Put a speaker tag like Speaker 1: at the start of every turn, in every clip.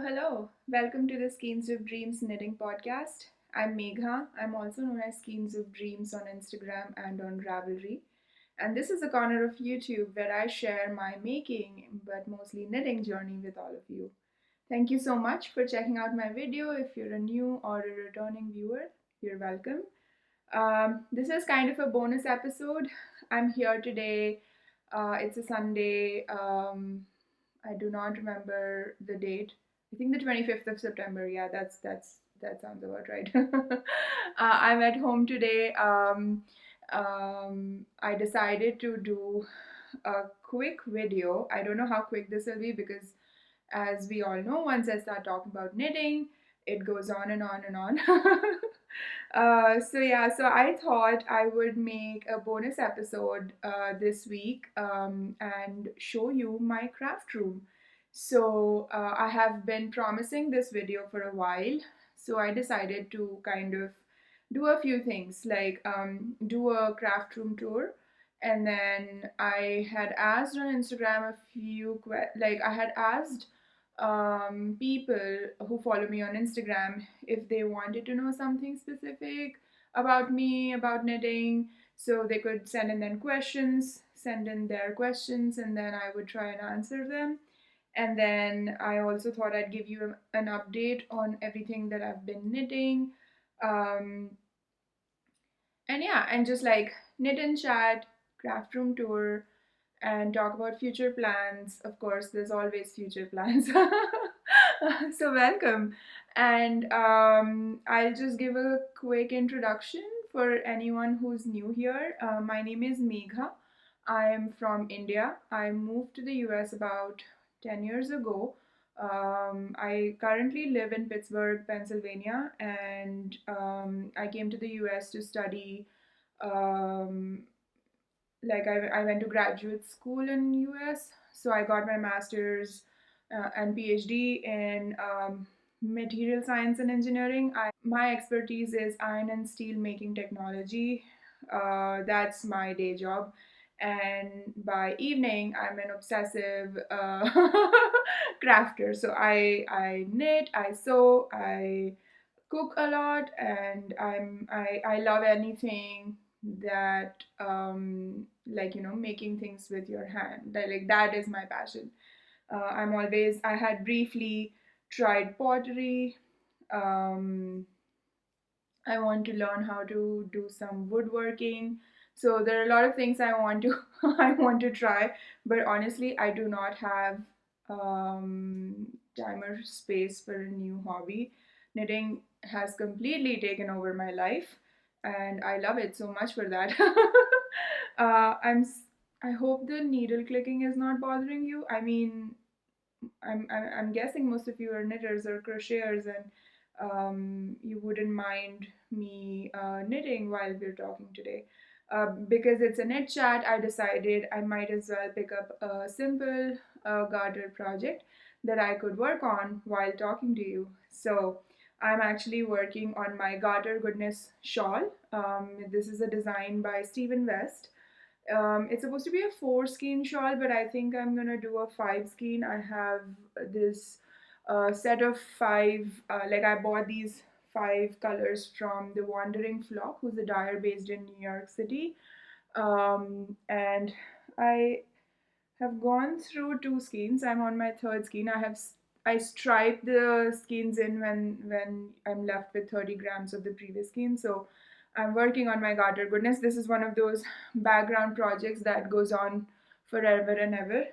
Speaker 1: Hello. Welcome to the Skeins of Dreams knitting podcast. I'm Megha. I'm also known as Skeins of Dreams on Instagram and on Ravelry. And this is a corner of YouTube where I share my making, but mostly knitting journey with all of you. Thank you so much for checking out my video. If you're a new or a returning viewer, you're welcome. This is kind of a bonus episode. I'm here today. It's a Sunday. I do not remember the date. I think the 25th of September. Yeah, that sounds about right. I'm at home today. I decided to do a quick video. I don't know how quick this will be because, as we all know, once I start talking about knitting, it goes on and on and on. So I thought I would make a bonus episode this week and show you my craft room. So I have been promising this video for a while, so I decided to kind of do a few things like do a craft room tour, and then I had asked on Instagram a few like I had asked people who follow me on Instagram if they wanted to know something specific about me, about knitting, so they could send in their questions, and then I would try and answer them. And then I also thought I'd give you an update on everything that I've been knitting. Um, and yeah, and just like knit and chat, craft room tour, and talk about future plans. Of course, there's always future plans. So, welcome. And I'll just give a quick introduction for anyone who's new here. My name is Megha. I am from India. I moved to the US about 10 years ago. I currently live in Pittsburgh, Pennsylvania, and I came to the US to study. Um, I went to graduate school in US, so I got my master's and PhD in material science and engineering. My expertise is iron and steel making technology. That's my day job. And by evening, I'm an obsessive crafter. So I knit, I sew, I cook a lot, and I love anything that making things with your hand. That is my passion. I had briefly tried pottery. um, I want to learn how to do some woodworking. So there are a lot of things I want to I want to try, but honestly, I do not have time or space for a new hobby. Knitting has completely taken over my life, and I love it so much for that. uh, I'm s- I hope the needle clicking is not bothering you. I mean, I'm guessing most of you are knitters or crocheters, and you wouldn't mind me knitting while we're talking today. Because it's a knit chat, I decided I might as well pick up a simple garter project that I could work on while talking to you. So I'm actually working on my Garter Goodness shawl. This is a design by Stephen West. It's supposed to be a 4 skein shawl, but I think I'm gonna do a 5 skein. I have this set of five, I bought these 5 colors from the Wandering Flock, who's a dyer based in New York City. And I have gone through 2 skeins. I'm on my 3rd skein. I stripe the skeins in when I'm left with 30 grams of the previous skein. So I'm working on my garter goodness. This is one of those background projects that goes on forever and ever.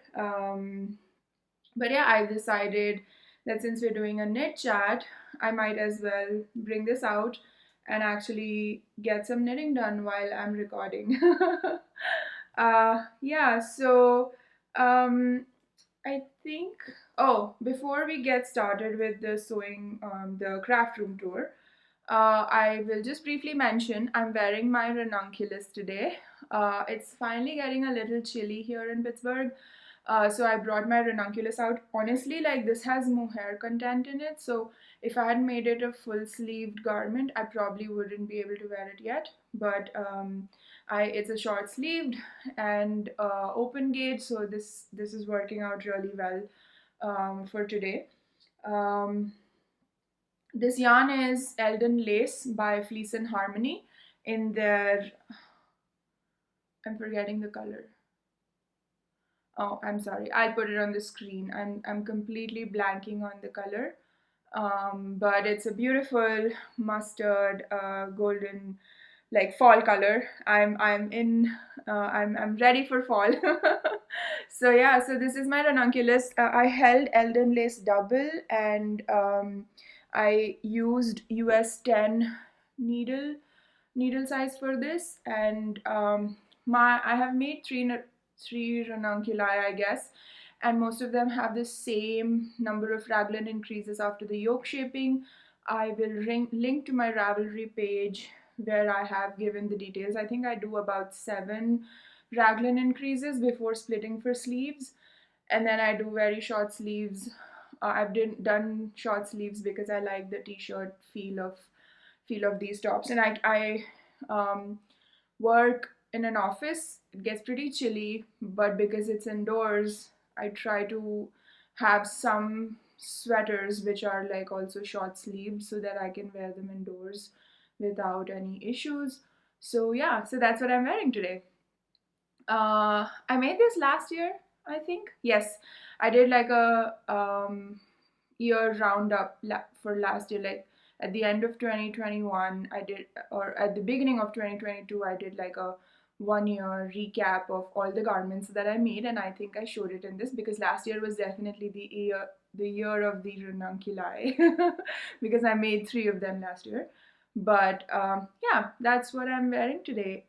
Speaker 1: But yeah, I decided that since we're doing a knit chat, I might as well bring this out and actually get some knitting done while I'm recording. Yeah, so um, I think. Oh, before we get started with the sewing, the craft room tour, I will just briefly mention I'm wearing my ranunculus today. It's finally getting a little chilly here in Pittsburgh. So I brought my ranunculus out. Honestly, like this has mohair content in it, so if I had made it a full sleeved garment, I probably wouldn't be able to wear it yet. But it's a short sleeved and open gauge, so this is working out really well for today. Um, this yarn is Eldon Lace by Fleece and Harmony in their, I'm forgetting the color. Oh, I'm sorry. I'll put it on the screen. I'm completely blanking on the color. But it's a beautiful mustard, golden, like fall color. I'm ready for fall. So yeah, so this is my ranunculus. I held Eldon Lace double, and I used US 10 needle needle size for this, and my I have made three ranunculi, I guess, and most of them have the same number of raglan increases after the yoke shaping. I will link to my Ravelry page where I have given the details. I think I do about 7 raglan increases before splitting for sleeves, and then I do very short sleeves. Done short sleeves because I like the t-shirt feel of these tops, and I work in an office. It gets pretty chilly, but because it's indoors, I try to have some sweaters which are like also short sleeved so that I can wear them indoors without any issues. So yeah, so that's what I'm wearing today. I made this last year, I think. Yes, I did like a year roundup for last year. Like at the end of 2021, I did, or at the beginning of 2022, I did like a 1 year recap of all the garments that I made, and I think I showed it in this because last year was definitely the year of the ranunculi because I made 3 of them last year. But yeah, that's what I'm wearing today.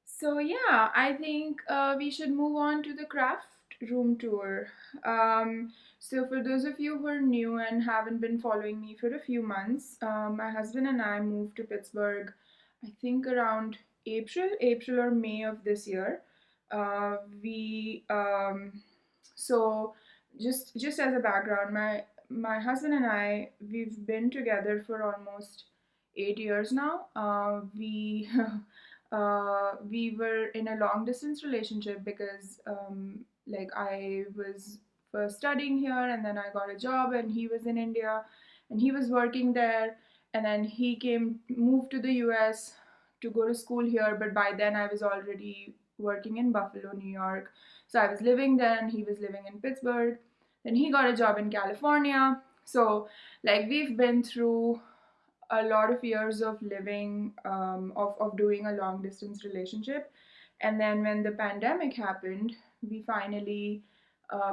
Speaker 1: So yeah, I think we should move on to the craft room tour. So for those of you who are new and haven't been following me for a few months, my husband and I moved to Pittsburgh, I think around April or May of this year. We so just as a background, my husband and I, we've been together for almost 8 years now. We were in a long distance relationship because like I was first studying here, and then I got a job, and he was in India and he was working there, and then he moved to the US to go to school here, but by then I was already working in Buffalo, New York. So I was living there and he was living in Pittsburgh. Then he got a job in California. So like we've been through a lot of years of living, of doing a long distance relationship. And then when the pandemic happened, we finally,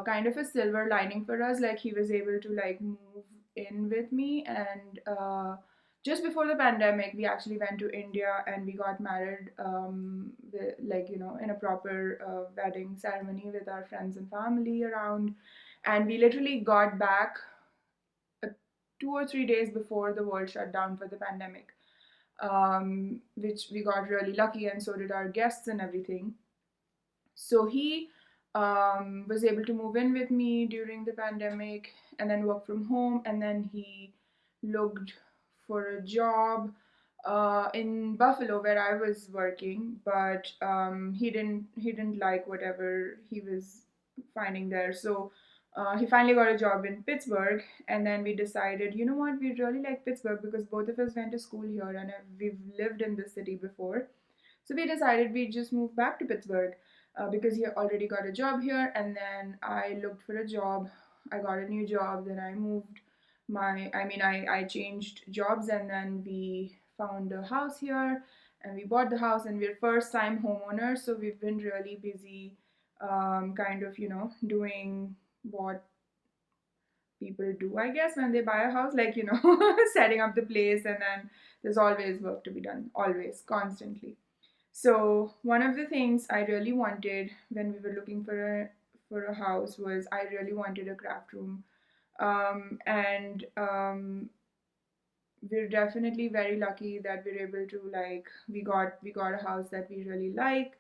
Speaker 1: kind of a silver lining for us, like he was able to like move in with me. And just before the pandemic, we actually went to India and we got married, like, in a proper wedding ceremony with our friends and family around. And we literally got back uh, 2 or 3 days before the world shut down for the pandemic, which we got really lucky, and so did our guests and everything. So he was able to move in with me during the pandemic and then work from home. And then he looked for a job in Buffalo where I was working, but he didn't like whatever he was finding there. So he finally got a job in Pittsburgh, and then we decided, you know what, we really like Pittsburgh because both of us went to school here and we've lived in the city before. So we decided we'd just move back to Pittsburgh because he already got a job here. And then I looked for a job. I got a new job. Then I moved I changed jobs, and then we found a house here and we bought the house, and we're first time homeowners. So we've been really busy, kind of, doing what people do, I guess, when they buy a house, like, setting up the place. And then there's always work to be done, always, constantly. So one of the things I really wanted when we were looking for a house was I really wanted a craft room, and we're definitely very lucky that we're able to, like, we got a house that we really like,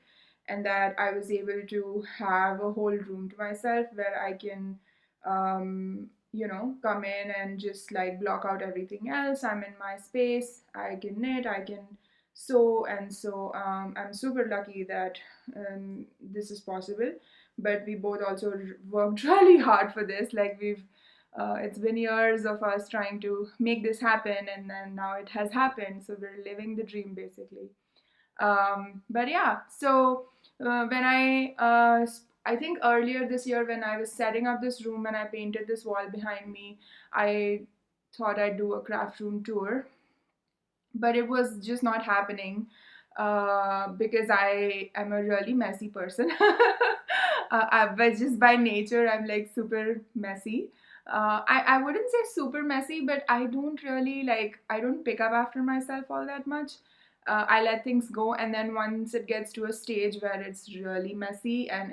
Speaker 1: and that I was able to have a whole room to myself where I can come in and just like block out everything else. I'm in my space, I can knit, I can sew. And so I'm super lucky that this is possible. But we both also worked really hard for this. Like It's been years of us trying to make this happen, and then now it has happened. So we're living the dream basically. But yeah, so when I think earlier this year when I was setting up this room and I painted this wall behind me, I thought I'd do a craft room tour, but it was just not happening because I am a really messy person. But just by nature, I'm like super messy. I wouldn't say super messy, but I don't really like, I don't pick up after myself all that much. I let things go, and then once it gets to a stage where it's really messy and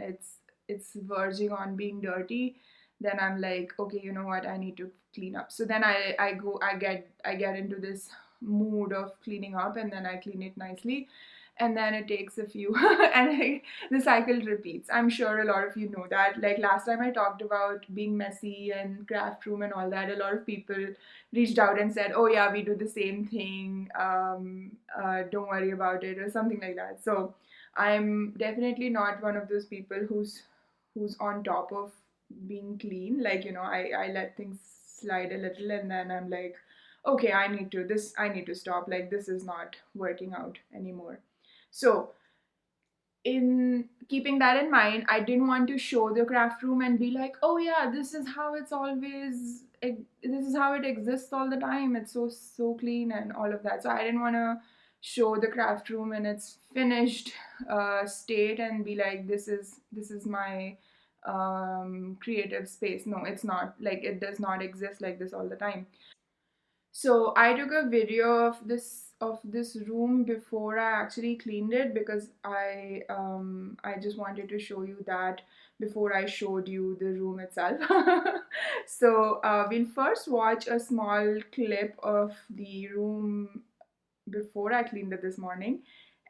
Speaker 1: it's verging on being dirty, then I'm like, okay, you know what, I need to clean up. So then I get into this mood of cleaning up, and then I clean it nicely, and then it takes a few the cycle repeats. I'm sure a lot of you know that. Like last time I talked about being messy and craft room and all that, a lot of people reached out and said, oh yeah, we do the same thing, don't worry about it, or something like that. So I'm definitely not one of those people who's on top of being clean. Like, you know, I let things slide a little, and then I'm like, okay, I need to stop. Like, this is not working out anymore. So in keeping that in mind, I didn't want to show the craft room and be like, oh yeah, this is how it exists all the time. It's so clean and all of that. So I didn't want to show the craft room in its finished state and be like, this is my creative space. No, it's not. Like, it does not exist like this all the time. So I took a video of this room before I actually cleaned it, because I just wanted to show you that before I showed you the room itself. So we'll first watch a small clip of the room before I cleaned it this morning,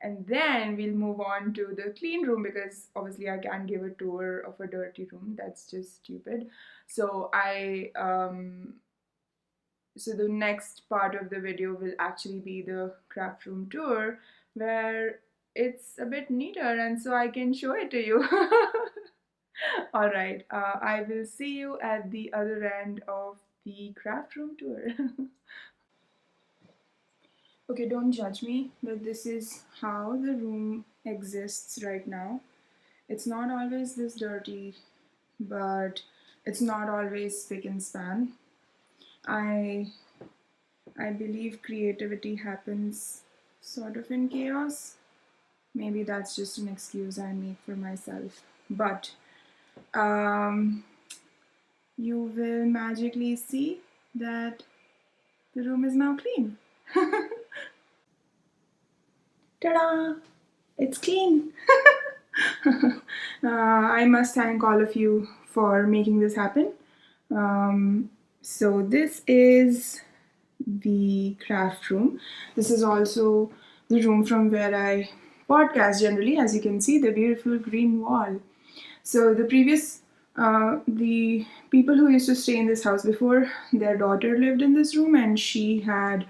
Speaker 1: and then we'll move on to the clean room, because obviously I can't give a tour of a dirty room. That's just stupid. So so the next part of the video will actually be the craft room tour, where it's a bit neater, and so I can show it to you. All right, I will see you at the other end of the craft room tour. Okay, don't judge me, but this is how the room exists right now. It's not always this dirty, but it's not always spick and span. I I believe creativity happens sort of in chaos. Maybe that's just an excuse I make for myself. But um, you will magically see that the room is now clean. Ta-da! It's clean. I must thank all of you for making this happen. So this is the craft room. This is also the room from where I podcast generally. As you can see, the beautiful green wall. So the people who used to stay in this house before, their daughter lived in this room, and she had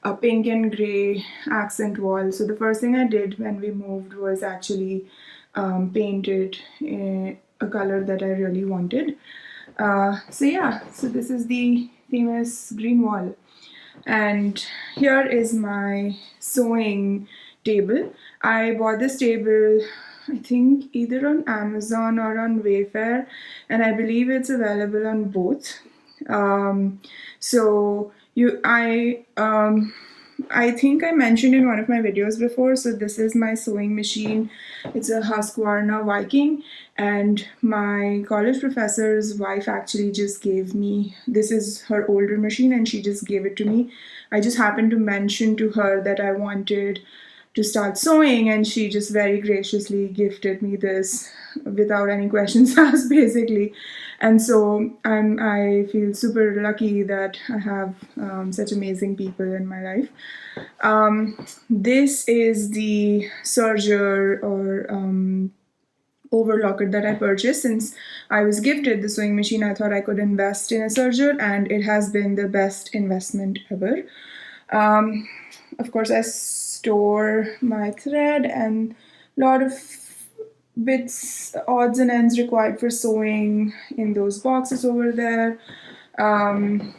Speaker 1: a pink and gray accent wall. So the first thing I did when we moved was actually paint it a color that I really wanted. So yeah, so this is the famous green wall. And here is my sewing table. I bought this table, I think either on Amazon or on Wayfair, and I believe it's available on both. So I think I mentioned in one of my videos before. So this is my sewing machine. It's a Husqvarna Viking, and my college professor's wife actually just gave me, this is her older machine, and she just gave it to me. I just happened to mention to her that I wanted to start sewing, and she just very graciously gifted me this without any questions asked, basically. And so I feel super lucky that I have such amazing people in my life. This is the serger or overlocker that I purchased. Since I was gifted the sewing machine, I thought I could invest in a serger, and it has been the best investment ever. Of course, I store my thread and a lot of bits, odds and ends required for sewing in those boxes over there. Um,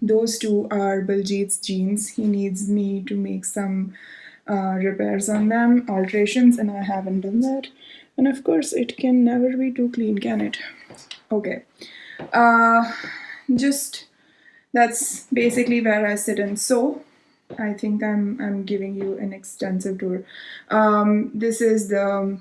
Speaker 1: those two are Baljeet's jeans. He needs me to make some repairs on them, alterations, and I haven't done that. And of course, it can never be too clean, can it? Okay. Just that's basically where I sit and sew. I think I'm giving you an extensive tour. This is the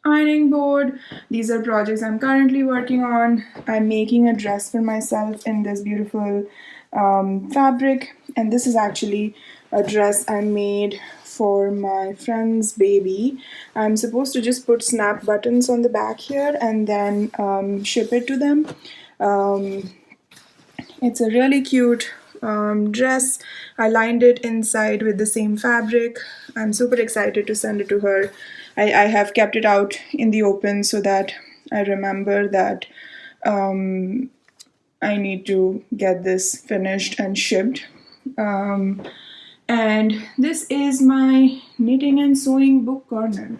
Speaker 1: ironing board. These are projects I'm currently working on. I'm making a dress for myself in this beautiful fabric, and this is actually a dress I made for my friend's baby. I'm supposed to just put snap buttons on the back here and then ship it to them. It's a really cute dress. I lined it inside with the same fabric. I'm super excited to send it to her. I have kept it out in the open so that I remember that I need to get this finished and shipped. And this is my knitting and sewing book corner.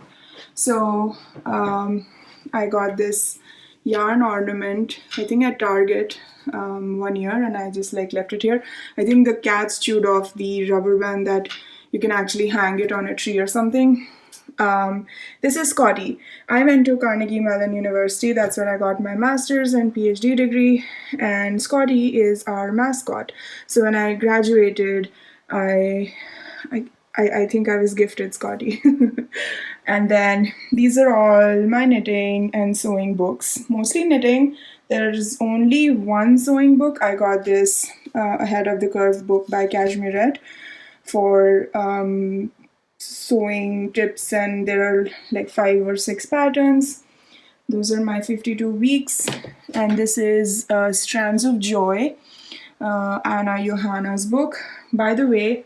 Speaker 1: So I got this yarn ornament, I think at Target 1 year, and I just like left it here. I think the cats chewed off the rubber band that you can actually hang it on a tree or something. This is Scotty. I went to Carnegie Mellon University. That's where I got my master's and PhD degree, and Scotty is our mascot. So when I graduated, I think I was gifted Scotty. And then these are all my knitting and sewing books, mostly knitting. There's only one sewing book. I got this Ahead of the Curve book by Cashmere Red for sewing tips, and there are like 5 or 6 patterns. Those are my 52 weeks, and this is Strands of Joy, Anna Johanna's book. By the way,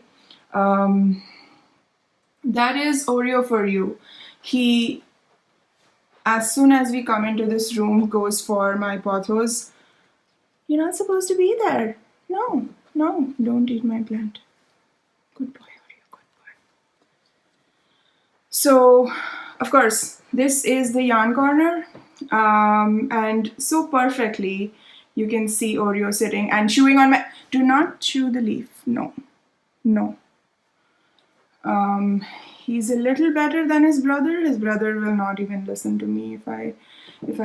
Speaker 1: that is Oreo for you. He, as soon as we come into this room, goes for my pothos. You're not supposed to be there. No, don't eat my plant. Good boy, Oreo, good boy. So, of course, this is the yarn corner. And so perfectly, you can see Oreo sitting and chewing on my... Do not chew the leaf. No. He's a little better than his brother. His brother will not even listen to me if I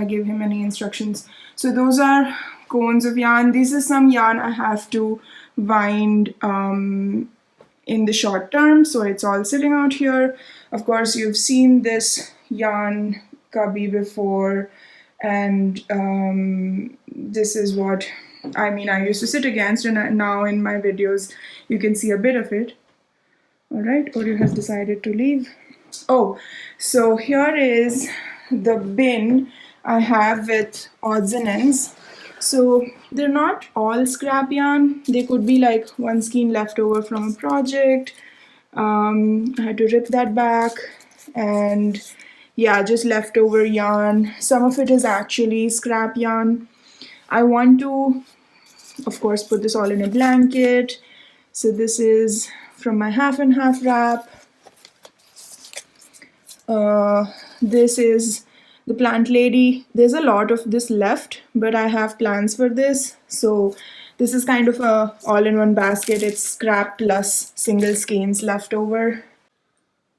Speaker 1: give him any instructions. So those are cones of yarn. This is some yarn I have to wind in the short term, so it's all sitting out here. Of course, you've seen this yarn cubby before, and this is what I used to sit against, and now in my videos you can see a bit of it. Alright, Oreo has decided to leave. Oh, so here is the bin I have with odds and ends. So they're not all scrap yarn. They could be like one skein left over from a project. I had to rip that back, and yeah, just leftover yarn. Some of it is actually scrap yarn. I want to, of course, put this all in a blanket. So this is from my half and half wrap. This is the plant lady. There's a lot of this left, but I have plans for this. So this is kind of a all-in-one basket. It's scrap plus single skeins left over.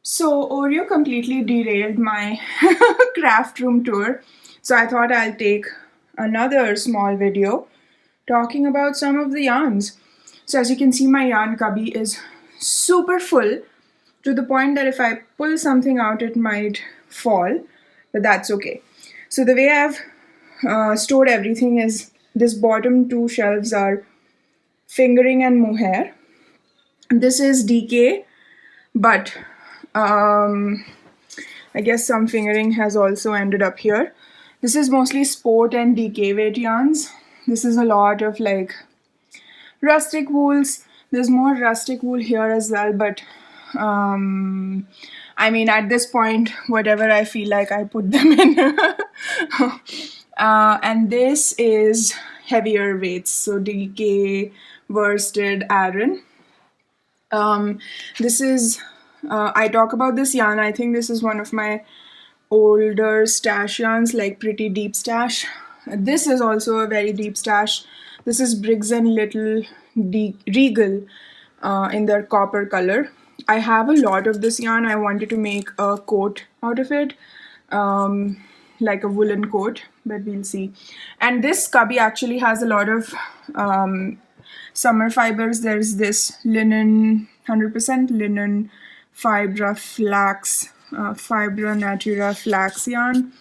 Speaker 1: So Oreo completely derailed my craft room tour. So I thought I'll take another small video talking about some of the yarns. So as you can see, my yarn cubby is super full to the point that if I pull something out, it might fall, but that's okay. So the way I've stored everything is this bottom 2 shelves are fingering and mohair. This is DK, but I guess some fingering has also ended up here. This is mostly sport and DK weight yarns. This is a lot of like rustic wools. There's more rustic wool here as well, but at this point, whatever I feel like, I put them in. And this is heavier weights, so DK, worsted, Aran. This is, I talk about this yarn, I think this is one of my older stash yarns, like pretty deep stash. This is also a very deep stash. This is Briggs and Little Regal in their copper color. I have a lot of this yarn. I wanted to make a coat out of it, um, like a woolen coat, but we'll see. And this cubby actually has a lot of summer fibers. There's this linen, 100% linen fibra flax, fibra natura flax yarn.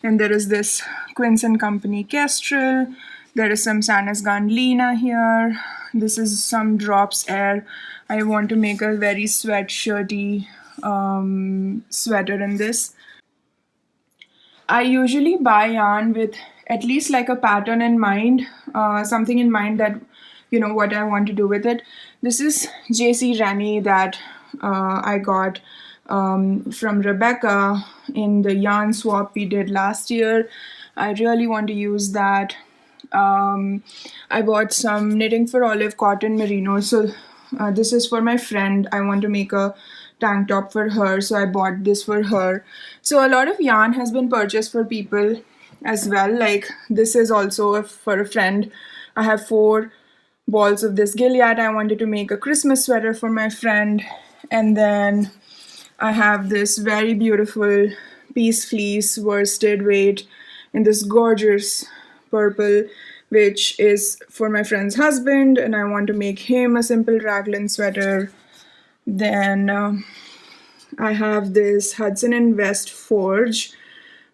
Speaker 1: And there is this Quince and Company Kestrel. There is some Sanas Lina here. This is some Drops Air. I want to make a very sweatshirty sweater in this. I usually buy yarn with at least like a pattern in mind, something in mind that, what I want to do with it. This is JC Rani that I got from Rebecca in the yarn swap we did last year. I really want to use that. I bought some Knitting for Olive cotton merino. So this is for my friend. I want to make a tank top for her, so I bought this for her. So a lot of yarn has been purchased for people as well. Like this is also for a friend. I have 4 balls of this Gilead. I wanted to make a Christmas sweater for my friend. And then I have this very beautiful Peace Fleece worsted weight in this gorgeous purple, which is for my friend's husband, and I want to make him a simple raglan sweater. Then I have this Hudson and West Forge.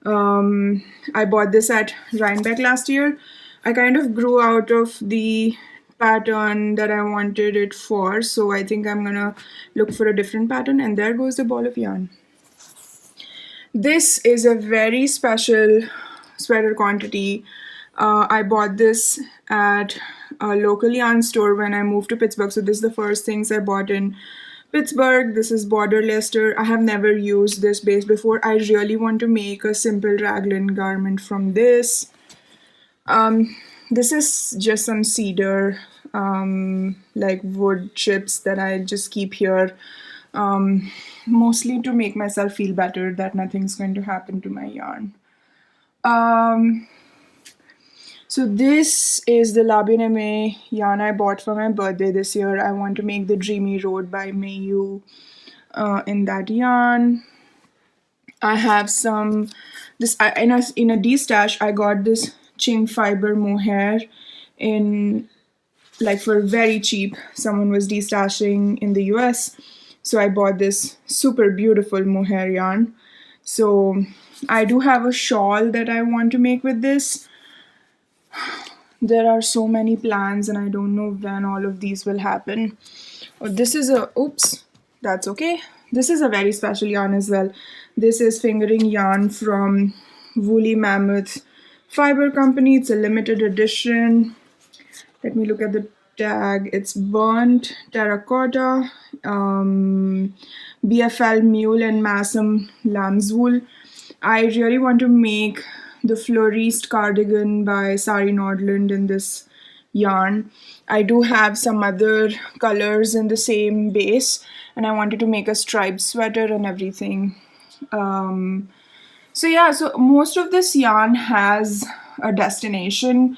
Speaker 1: I bought this at Rhinebeck last year. I kind of grew out of the pattern that I wanted it for, so I think I'm gonna look for a different pattern. And there goes the ball of yarn. This is a very special sweater quantity. I bought this at a local yarn store when I moved to Pittsburgh. So this is the first things I bought in Pittsburgh. This is Border Leicester. I have never used this base before. I really want to make a simple raglan garment from this. This is just some cedar, like wood chips that I just keep here, mostly to make myself feel better that nothing's going to happen to my yarn. So this is the La Bien-Aimée yarn I bought for my birthday this year. I want to make the Dreamy Road by Mayu in that yarn. I have some, in a D-stash, I got this Ching fiber mohair in, like, for very cheap. Someone was D-stashing in the US. So I bought this super beautiful mohair yarn. So I do have a shawl that I want to make with this. There are so many plans and I don't know when all of these will happen. Oh, this is oops, that's okay. This is a very special yarn as well. This is fingering yarn from Woolly Mammoth Fiber Company. It's a limited edition. Let me look at the tag. It's burnt terracotta, BFL mule and Massam lamb's wool. I really want to make the Floriste cardigan by Sari Nordland in this yarn. I do have some other colors in the same base, and I wanted to make a striped sweater and everything. So yeah, so most of this yarn has a destination.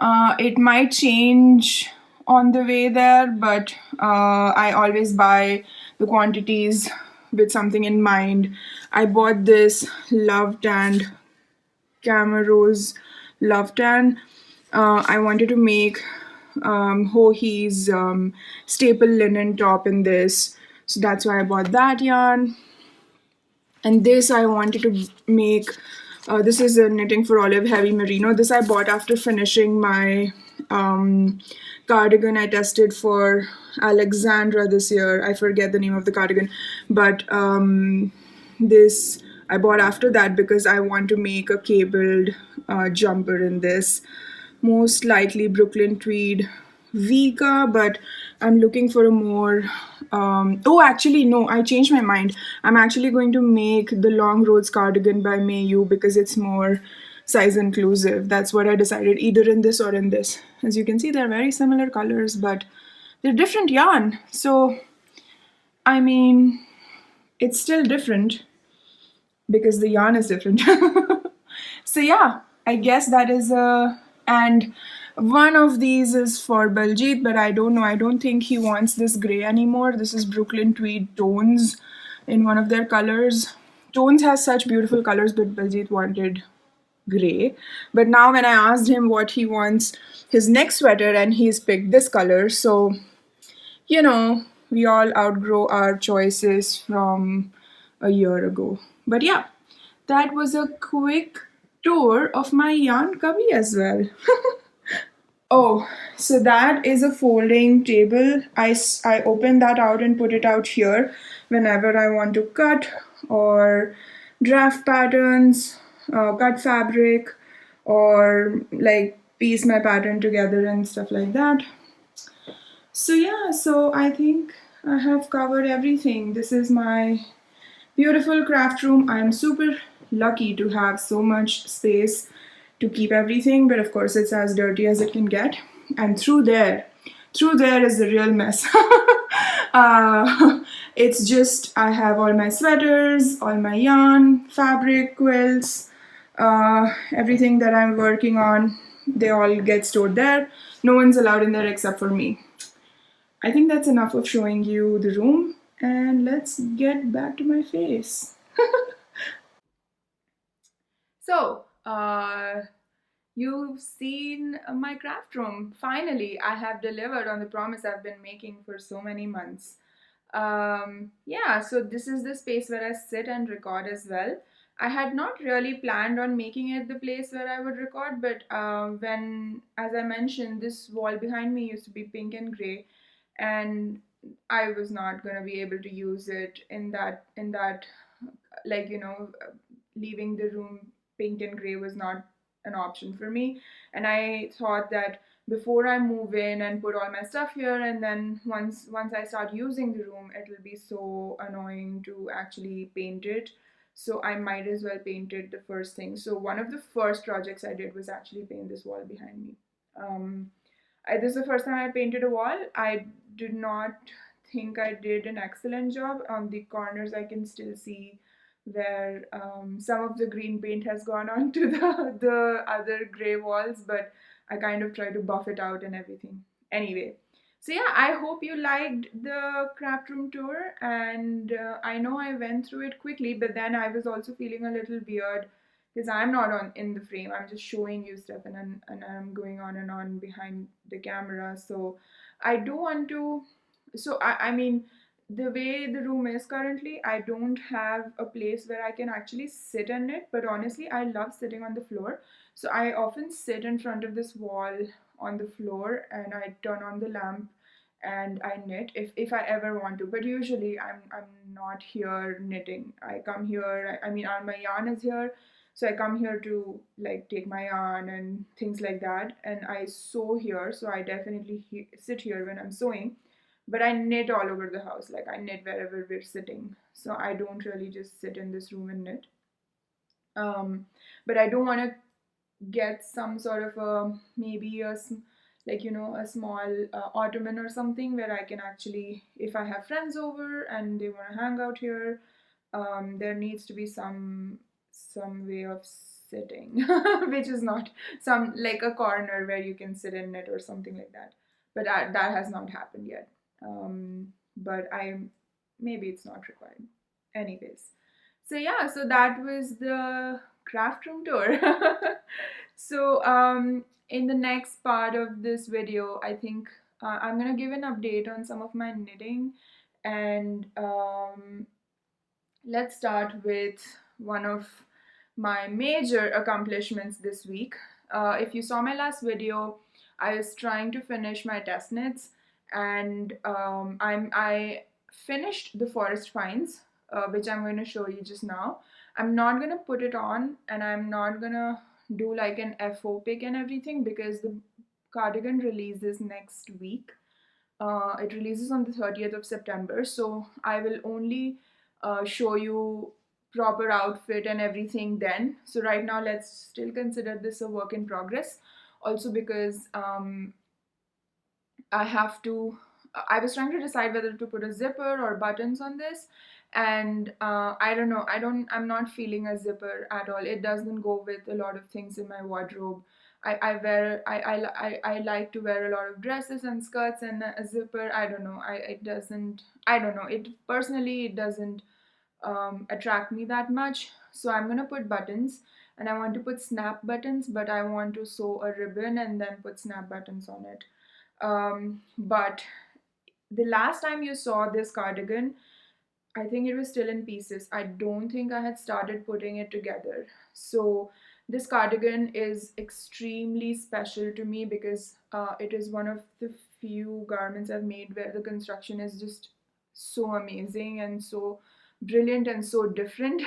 Speaker 1: It might change on the way there, but I always buy the quantities with something in mind. I bought this Love Tanned Camarose Love Tan. I wanted to make Hohi's staple linen top in this, so that's why I bought that yarn. And this I wanted to make, this is a Knitting for Olive heavy merino. This I bought after finishing my cardigan I tested for Alexandra this year. I forget the name of the cardigan, but this I bought after that because I want to make a cabled jumper in this. Most likely Brooklyn Tweed Vika, but I'm looking for a more, oh actually no, I changed my mind. I'm actually going to make the Long Roads cardigan by Mayu because it's more size inclusive. That's what I decided, either in this or in this. As you can see, they're very similar colors, but they're different yarn. So, I mean, it's still different because the yarn is different. So yeah, I guess that is and One of these is for Baljeet, but I don't know. I don't think he wants this gray anymore. This is Brooklyn Tweed Tones in one of their colors. Tones has such beautiful colors, but Baljeet wanted gray. But now when I asked him what he wants his next sweater, and he's picked this color, so you know, we all outgrow our choices from a year ago. But yeah, that was a quick tour of my yarn cubby as well. Oh, so that is a folding table. I open that out and put it out here whenever I want to cut or draft patterns, cut fabric, or like piece my pattern together and stuff like that. So yeah, so I think I have covered everything. This is my beautiful craft room. I'm super lucky to have so much space to keep everything, but of course it's as dirty as it can get. And through there is the real mess. It's just I have all my sweaters, all my yarn, fabric, quilts, everything that I'm working on. They all get stored there. No one's allowed in there except for me. I think that's enough of showing you the room, and let's get back to my face. So, you've seen my craft room. Finally, I have delivered on the promise I've been making for so many months. Yeah, so this is the space where I sit and record as well. I had not really planned on making it the place where I would record, but as I mentioned, this wall behind me used to be pink and gray, and I was not gonna be able to use it in that like leaving the room pink and gray was not an option for me. And I thought that before I move in and put all my stuff here, and then once I start using the room, it'll be so annoying to actually paint it. So I might as well paint it the first thing. So one of the first projects I did was actually paint this wall behind me. This is the first time I painted a wall. I did not think I did an excellent job. On the corners, I can still see where some of the green paint has gone on to the other gray walls, but I kind of try to buff it out and everything. Anyway, so yeah, I hope you liked the craft room tour, and I know I went through it quickly, but then I was also feeling a little weird because I'm not on in the frame. I'm just showing you stuff, and I'm going on and on behind the camera. So I do want to. I mean, the way the room is currently, I don't have a place where I can actually sit in it. But honestly, I love sitting on the floor. So I often sit in front of this wall on the floor, and I turn on the lamp and I knit if I ever want to. But usually I'm not here knitting. I come here. I mean, all my yarn is here, so I come here to like take my yarn and things like that. And I sew here, so I definitely sit here when I'm sewing. But I knit all over the house. Like I knit wherever we're sitting. So I don't really just sit in this room and knit. Um, but I do want to get some sort of a maybe like a small ottoman or something where I can actually, if I have friends over and they want to hang out here, there needs to be some way of sitting, which is not some like a corner where you can sit in it or something like that. But that has not happened yet. But I maybe it's not required. Anyways, so yeah, so that was the craft room tour. So in the next part of this video, I think I'm gonna give an update on some of my knitting, and let's start with one of my major accomplishments this week. If you saw my last video, I was trying to finish my test knits, and I finished the forest finds, which I'm going to show you just now. I'm not going to put it on, and I'm not going to do like an FO pick and everything because the cardigan releases next week. It releases on the 30th of September, so I will only show you proper outfit and everything then. So right now, let's still consider this a work in progress. Also because I have to. I was trying to decide whether to put a zipper or buttons on this, and I don't know. I'm not feeling a zipper at all. It doesn't go with a lot of things in my wardrobe. I like to wear a lot of dresses and skirts and a zipper. I don't know. I don't know. It doesn't attract me that much. So I'm gonna put buttons, and I want to put snap buttons, but I want to sew a ribbon and then put snap buttons on it. But the last time you saw this cardigan, I think it was still in pieces. I don't think I had started putting it together. So this cardigan is extremely special to me because it is one of the few garments I've made where the construction is just so amazing and so brilliant and so different.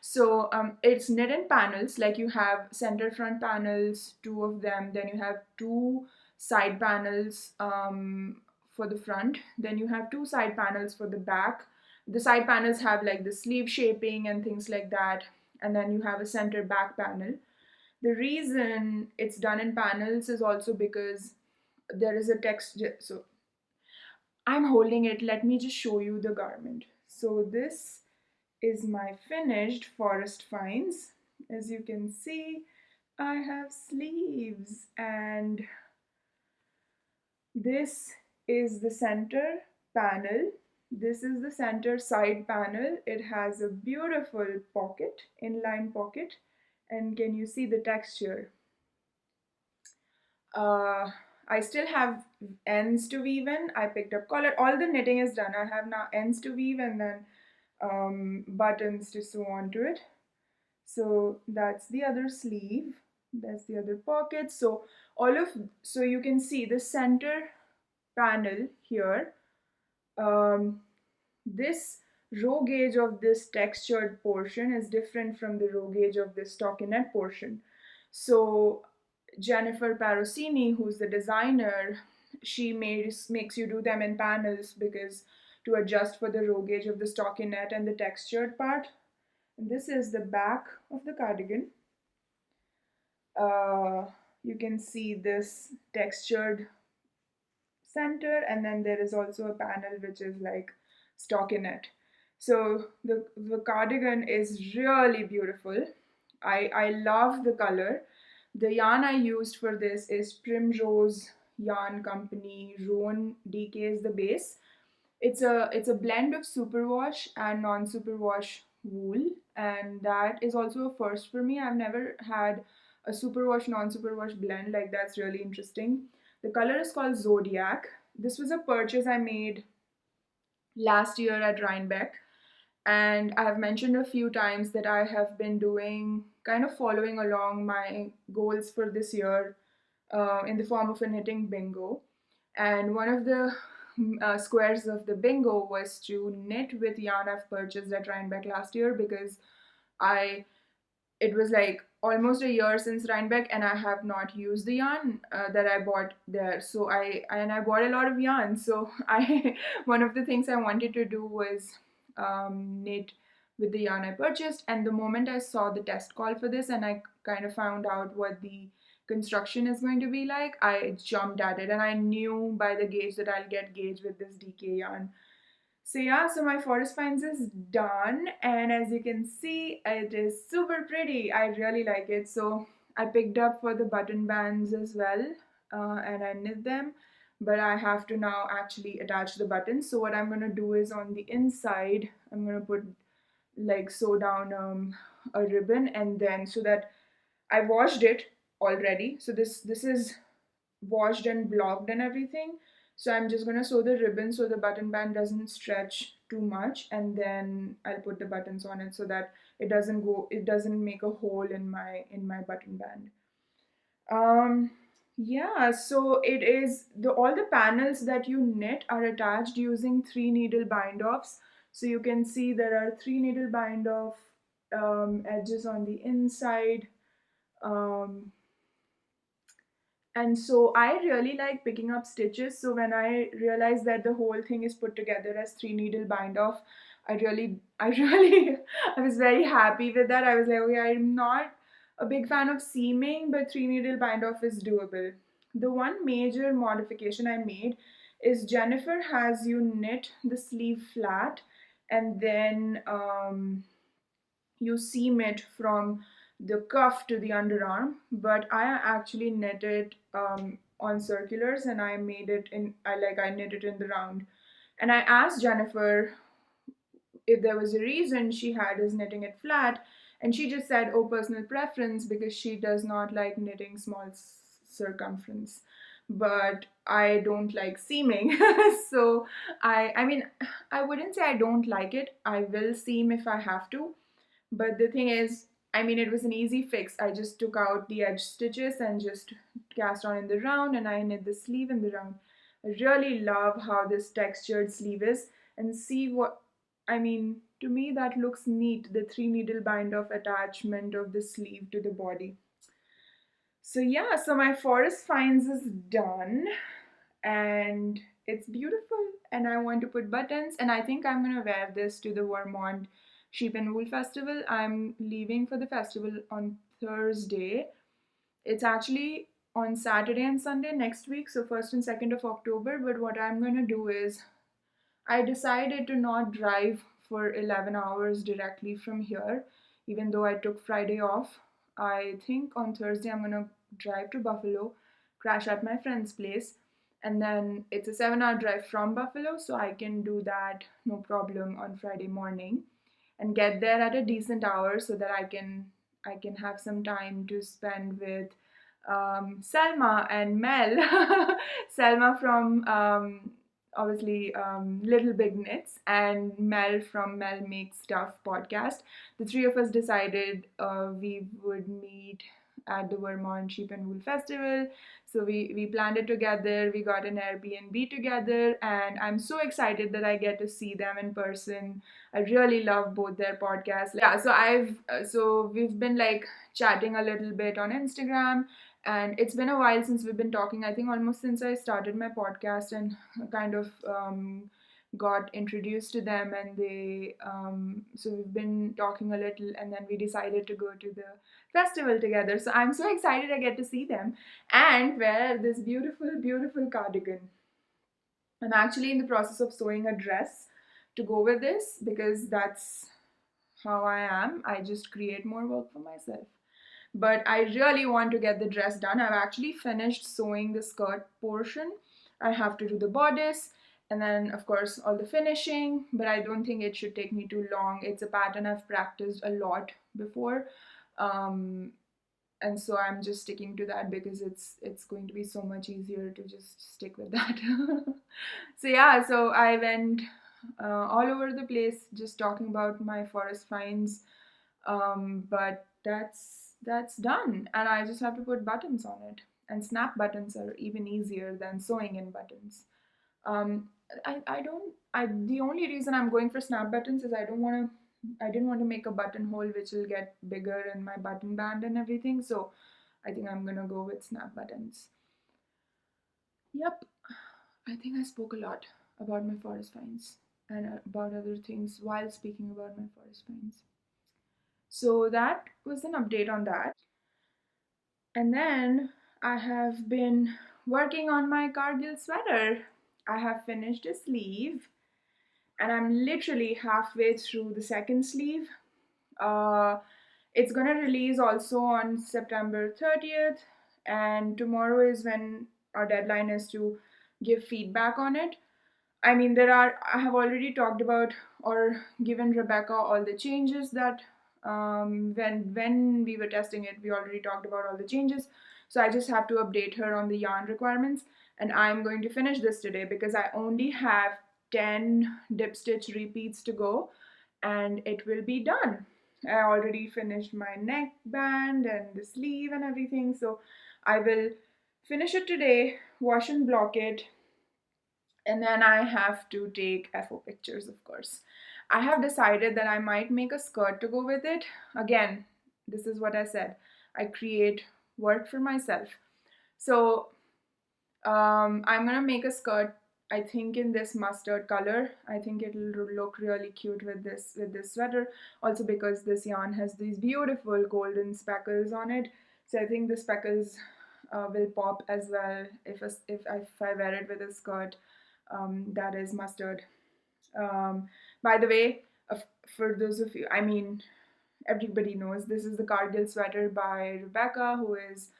Speaker 1: So it's knit in panels, like you have center front panels, two of them, then you have two side panels for the front, then you have two side panels for the back. The side panels have like the sleeve shaping and things like that, and then you have a center back panel. The reason it's done in panels is also because there is a text. So I'm holding it, let me just show you the garment. So this is my finished forest finds. As you can see, I have sleeves, and this is the center panel. This is the center side panel. It has a beautiful pocket, inline pocket. And can you see the texture? Uh, I still have ends to weave in. I picked up collar. All the knitting is done. I have now ends to weave and then buttons to sew onto it. So that's the other sleeve. That's the other pocket. So so you can see the center panel here. This row gauge of this textured portion is different from the row gauge of this stockinette portion. So Jennifer Parosini, who's the designer, she makes you do them in panels because to adjust for the row gauge of the stockinette and the textured part. And this is the back of the cardigan. Uh, you can see this textured center, and then there is also a panel which is like stockinette. So the cardigan is really beautiful. I love the color. The yarn I used for this is Primrose Yarn Company Roan DK is the base. It's a blend of superwash and non-superwash wool, and that is also a first for me. I've never had a superwash non-superwash blend, like that's really interesting. The color is called Zodiac. This was a purchase I made last year at Rhinebeck, and I have mentioned a few times that I have been doing kind of following along my goals for this year in the form of a knitting bingo. And one of the squares of the bingo was to knit with yarn I've purchased at Rhinebeck last year, because I it was like almost a year since Rhinebeck and I have not used the yarn that I bought there. So I bought a lot of yarn. So I one of the things I wanted to do was knit with the yarn I purchased. And the moment I saw the test call for this and I kind of found out what the construction is going to be like, I jumped at it, and I knew by the gauge that I'll get gauge with this DK yarn. So yeah, so my forest finds is done, and as you can see, it is super pretty. I really like it. So I picked up for the button bands as well, and I knit them, but I have to now actually attach the buttons. So what I'm gonna do is on the inside, I'm gonna put like sew down a ribbon, and then so that I washed it already. So this is washed and blocked and everything. So I'm just gonna sew the ribbon so the button band doesn't stretch too much, and then I'll put the buttons on it so that it doesn't make a hole in my button band. Um yeah, so it is the all the panels that you knit are attached using 3 needle bind offs. So you can see there are 3 needle bind off edges on the inside. Um, and so I really like picking up stitches. So when I realized that the whole thing is put together as 3 needle bind off, I really I was very happy with that. I was like, okay, I'm not a big fan of seaming, but 3 needle bind off is doable. The one major modification I made is Jennifer has you knit the sleeve flat, and then you seam it from the cuff to the underarm, but I actually knit it on circulars, and I made it in I knit it in the round. And I asked Jennifer if there was a reason she had is knitting it flat, and she just said, oh, personal preference, because she does not like knitting small circumference. But I don't like seaming. So I mean, I wouldn't say I don't like it. I will seam if I have to, but the thing is, I mean, it was an easy fix. I just took out the edge stitches and just cast on in the round, and I knit the sleeve in the round. I really love how this textured sleeve is, and see what, I mean, to me that looks neat, the 3 needle bind of attachment of the sleeve to the body. So yeah, so my forest finds is done, and it's beautiful, and I want to put buttons, and I think I'm gonna wear this to the Vermont Sheep and Wool Festival. I'm leaving for the festival on Thursday. It's actually on Saturday and Sunday next week, so 1st and 2nd of October. But what I'm gonna do is I decided to not drive for 11 hours directly from here, even though I took Friday off. I think on Thursday I'm gonna drive to Buffalo, crash at my friend's place, and then it's a 7-hour drive from Buffalo, so I can do that no problem on Friday morning and get there at a decent hour so that I can have some time to spend with Selma and Mel. Selma from obviously Little Big Knits, and Mel from Mel Makes Stuff podcast. The three of us decided we would meet at the Vermont Sheep and Wool Festival. So we planned it together. We got an Airbnb together, and I'm so excited that I get to see them in person. I really love both their podcasts. Yeah, so we've been like chatting a little bit on Instagram, and it's been a while since we've been talking. I think almost since I started my podcast, and kind of got introduced to them, and they so we've been talking a little, and then we decided to go to the festival together. So I'm so excited I get to see them and wear this beautiful cardigan. I'm actually in the process of sewing a dress to go with this, because that's how I am. I just create more work for myself. But I really want to get the dress done. I've actually finished sewing the skirt portion. I have to do the bodice, and then of course all the finishing, but I don't think it should take me too long. It's a pattern I've practiced a lot before. Um, and so I'm just sticking to that because it's going to be so much easier to just stick with that. So yeah, so I went all over the place just talking about my forest finds, but that's done, and I just have to put buttons on it. And snap buttons are even easier than sewing in buttons. Um, I don't I The only reason I'm going for snap buttons is I didn't want to make a buttonhole which will get bigger in my button band and everything. So I think I'm gonna go with snap buttons. Yep, I think I spoke a lot about my forest finds and about other things while speaking about my forest finds. So that was an update on that. And then I have been working on my Cargill sweater. I have finished a sleeve, and I'm literally halfway through the second sleeve. Uh, it's gonna release also on September 30th, and tomorrow is when our deadline is to give feedback on it. I mean, I have already talked about or given Rebecca all the changes that when we were testing it, we already talked about all the changes. So I just have to update her on the yarn requirements, and I'm going to finish this today because I only have 10 dip stitch repeats to go, and it will be done. I already finished my neck band and the sleeve and everything, so I will finish it today, wash and block it, and then I have to take FO pictures, of course. I have decided that I might make a skirt to go with it. Again, this is what I said. I create work for myself. So I'm gonna make a skirt, I think in this mustard color. I think it'll look really cute with this sweater. Also because this yarn has these beautiful golden speckles on it. So I think the speckles will pop as well if I wear it with a skirt that is mustard. By the way, for those of you, I mean, everybody knows this is the Cargill sweater by Rebecca, who is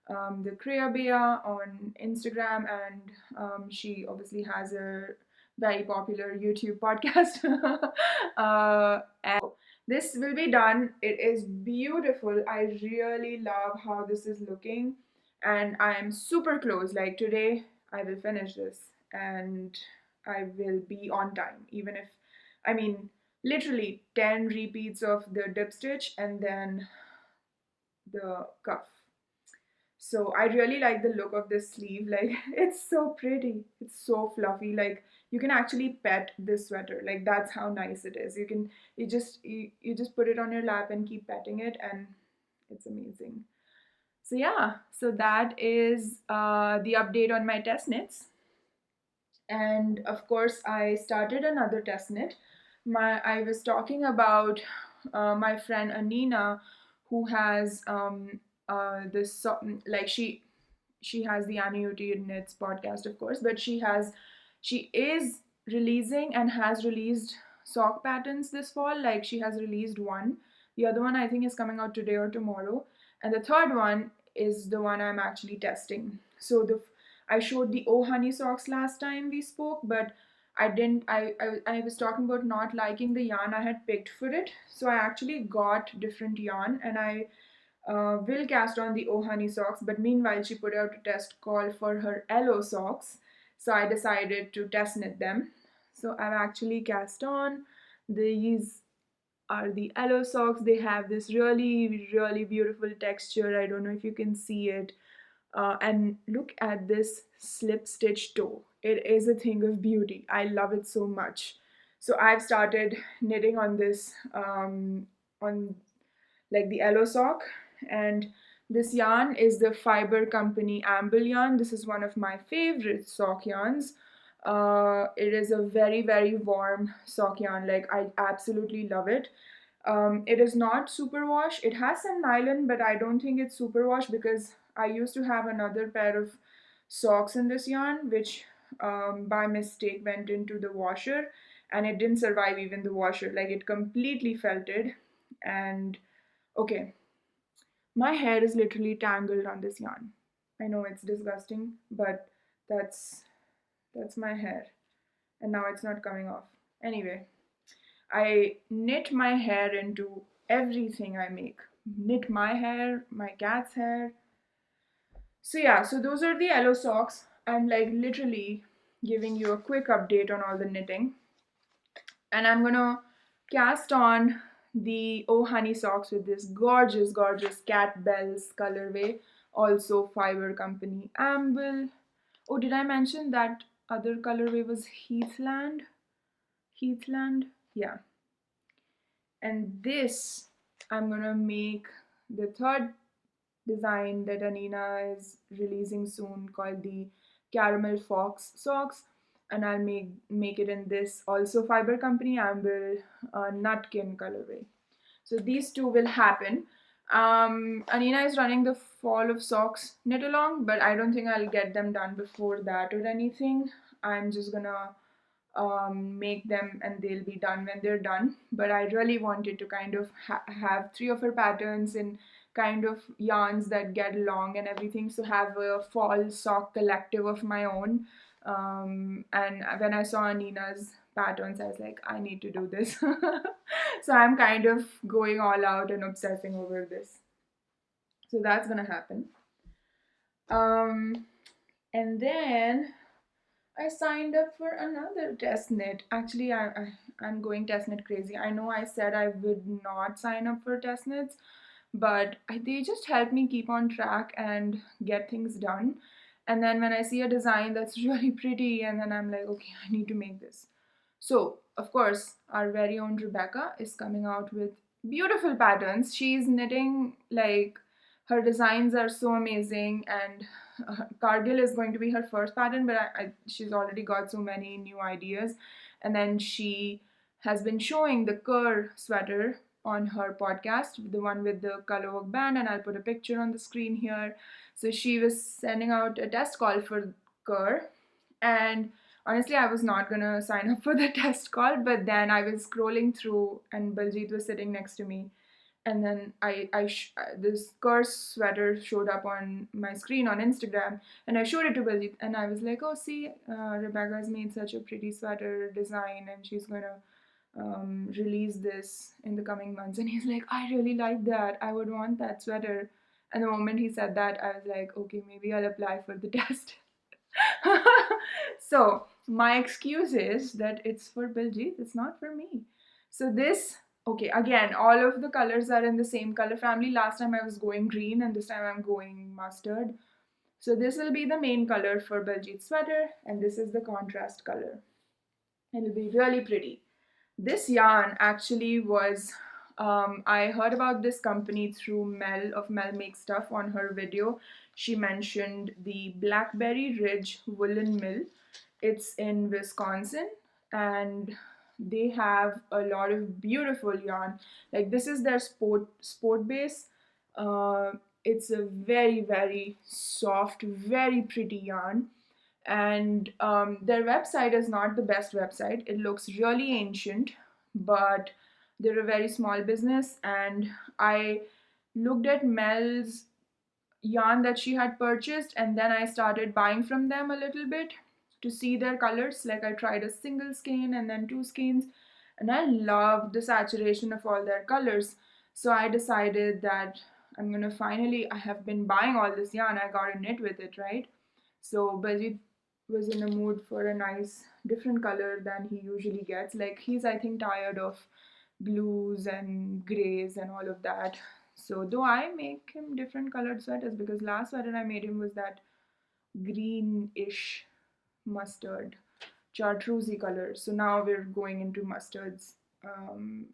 Speaker 1: the Kriya Bea on Instagram, and she obviously has a very popular YouTube podcast. And this will be done. It is beautiful. I really love how this is looking, and I am super close. Like today, I will finish this, and I will be on time, even if, I mean, literally 10 repeats of the dip stitch and then the cuff. So I really like the look of this sleeve. Like it's so pretty. It's so fluffy. Like you can actually pet this sweater. Like that's how nice it is. You just put it on your lap and keep petting it, and it's amazing. So yeah, so that is the update on my test knits. And of course, I started another test knit. I was talking about my friend Anina, who has this like she has the Annuity Knits podcast, of course, but she is releasing and has released sock patterns this fall. Like she has released one. The other one I think is coming out today or tomorrow, and the third one is the one I'm actually testing. So the I showed the Oh Honey socks last time we spoke, but I didn't. I was talking about not liking the yarn I had picked for it. So I actually got different yarn, and I will cast on the Oh Honey socks. But meanwhile, she put out a test call for her Elo socks. So I decided to test knit them. So I've actually cast on. These are the Elo socks. They have this really, really beautiful texture. I don't know if you can see it. And look at this slip stitch toe. It is a thing of beauty. I love it so much. So I've started knitting on this, on like the Elo sock, and this yarn is the Fiber Company Amble yarn. This is one of my favorite sock yarns. It is a very, very warm sock yarn. Like I absolutely love it. It is not superwash. It has some nylon, but I don't think it's superwash because I used to have another pair of socks in this yarn, which by mistake went into the washer, and it didn't survive even the washer. Like it completely felted. And okay, my hair is literally tangled on this yarn. I know it's disgusting, but that's that's my hair, and now it's not coming off. Anyway, I knit my hair into everything I make. Knit my hair, my cat's hair. So yeah, so those are the yellow socks. I'm like literally giving you a quick update on all the knitting. And I'm gonna cast on the Oh Honey socks with this gorgeous, gorgeous cat bells colorway. Also Fiber Company Amble. Oh, did I mention that other colorway was Heathland? Heathland? Yeah. And this, I'm gonna make the third design that Anina is releasing soon called the Caramel Fox socks, and I'll make it in this also Fiber Company Amber Nutkin colorway. So these two will happen. Anina is running the Fall of Socks knit along, but I don't think I'll get them done before that or anything. I'm just gonna make them and they'll be done when they're done. But I really wanted to kind of have three of her patterns in kind of yarns that get long and everything, so have a fall sock collective of my own. And when I saw Nina's patterns, I was like, I need to do this. So I'm kind of going all out and obsessing over this. So that's gonna happen. Um, and then I signed up for another test knit. Actually, I'm going test knit crazy. I know I said I would not sign up for test knits, but they just help me keep on track and get things done. And then when I see a design that's really pretty, and then I'm like, okay, I need to make this. So, of course, our very own Rebecca is coming out with beautiful patterns. She's knitting like her designs are so amazing, and Cargill is going to be her first pattern, but she's already got so many new ideas. And then she has been showing the Cur sweater on her podcast, the one with the color work band, and I'll put a picture on the screen here. So she was sending out a test call for Cur, and honestly, I was not gonna sign up for the test call, but then I was scrolling through, and Baljit was sitting next to me, And then this curse sweater showed up on my screen on Instagram, and I showed it to Baljit, and I was like, oh, see, Rebecca's made such a pretty sweater design, and she's gonna release this in the coming months. And he's like, I really like that, I would want that sweater. And the moment he said that, I was like, okay, maybe I'll apply for the test. So my excuse is that it's for Biljit, it's not for me. So this, okay, again, all of the colors are in the same color family. Last time I was going green, and this time I'm going mustard. So this will be the main color for Biljit's sweater, and this is the contrast color. It'll be really pretty. This yarn actually was, I heard about this company through Mel of Mel Make Stuff. On her video, she mentioned the Blackberry Ridge Woolen Mill. It's in Wisconsin, and they have a lot of beautiful yarn. Like, this is their sport base. Uh, it's a very soft, very pretty yarn, and their website is not the best website. It looks really ancient, but they're a very small business. And I looked at Mel's yarn that she had purchased, and then I started buying from them a little bit to see their colors. Like, I tried a single skein and then two skeins, and I loved the saturation of all their colors. So I decided that I'm gonna finally, I have been buying all this yarn, I gotta knit with it, right? So Bajit was in a mood for a nice different color than he usually gets. Like, he's, I think, tired of blues and grays and all of that. So though I make him different colored sweaters, because last sweater I made him was that greenish mustard chartreusey color. So now we're going into mustards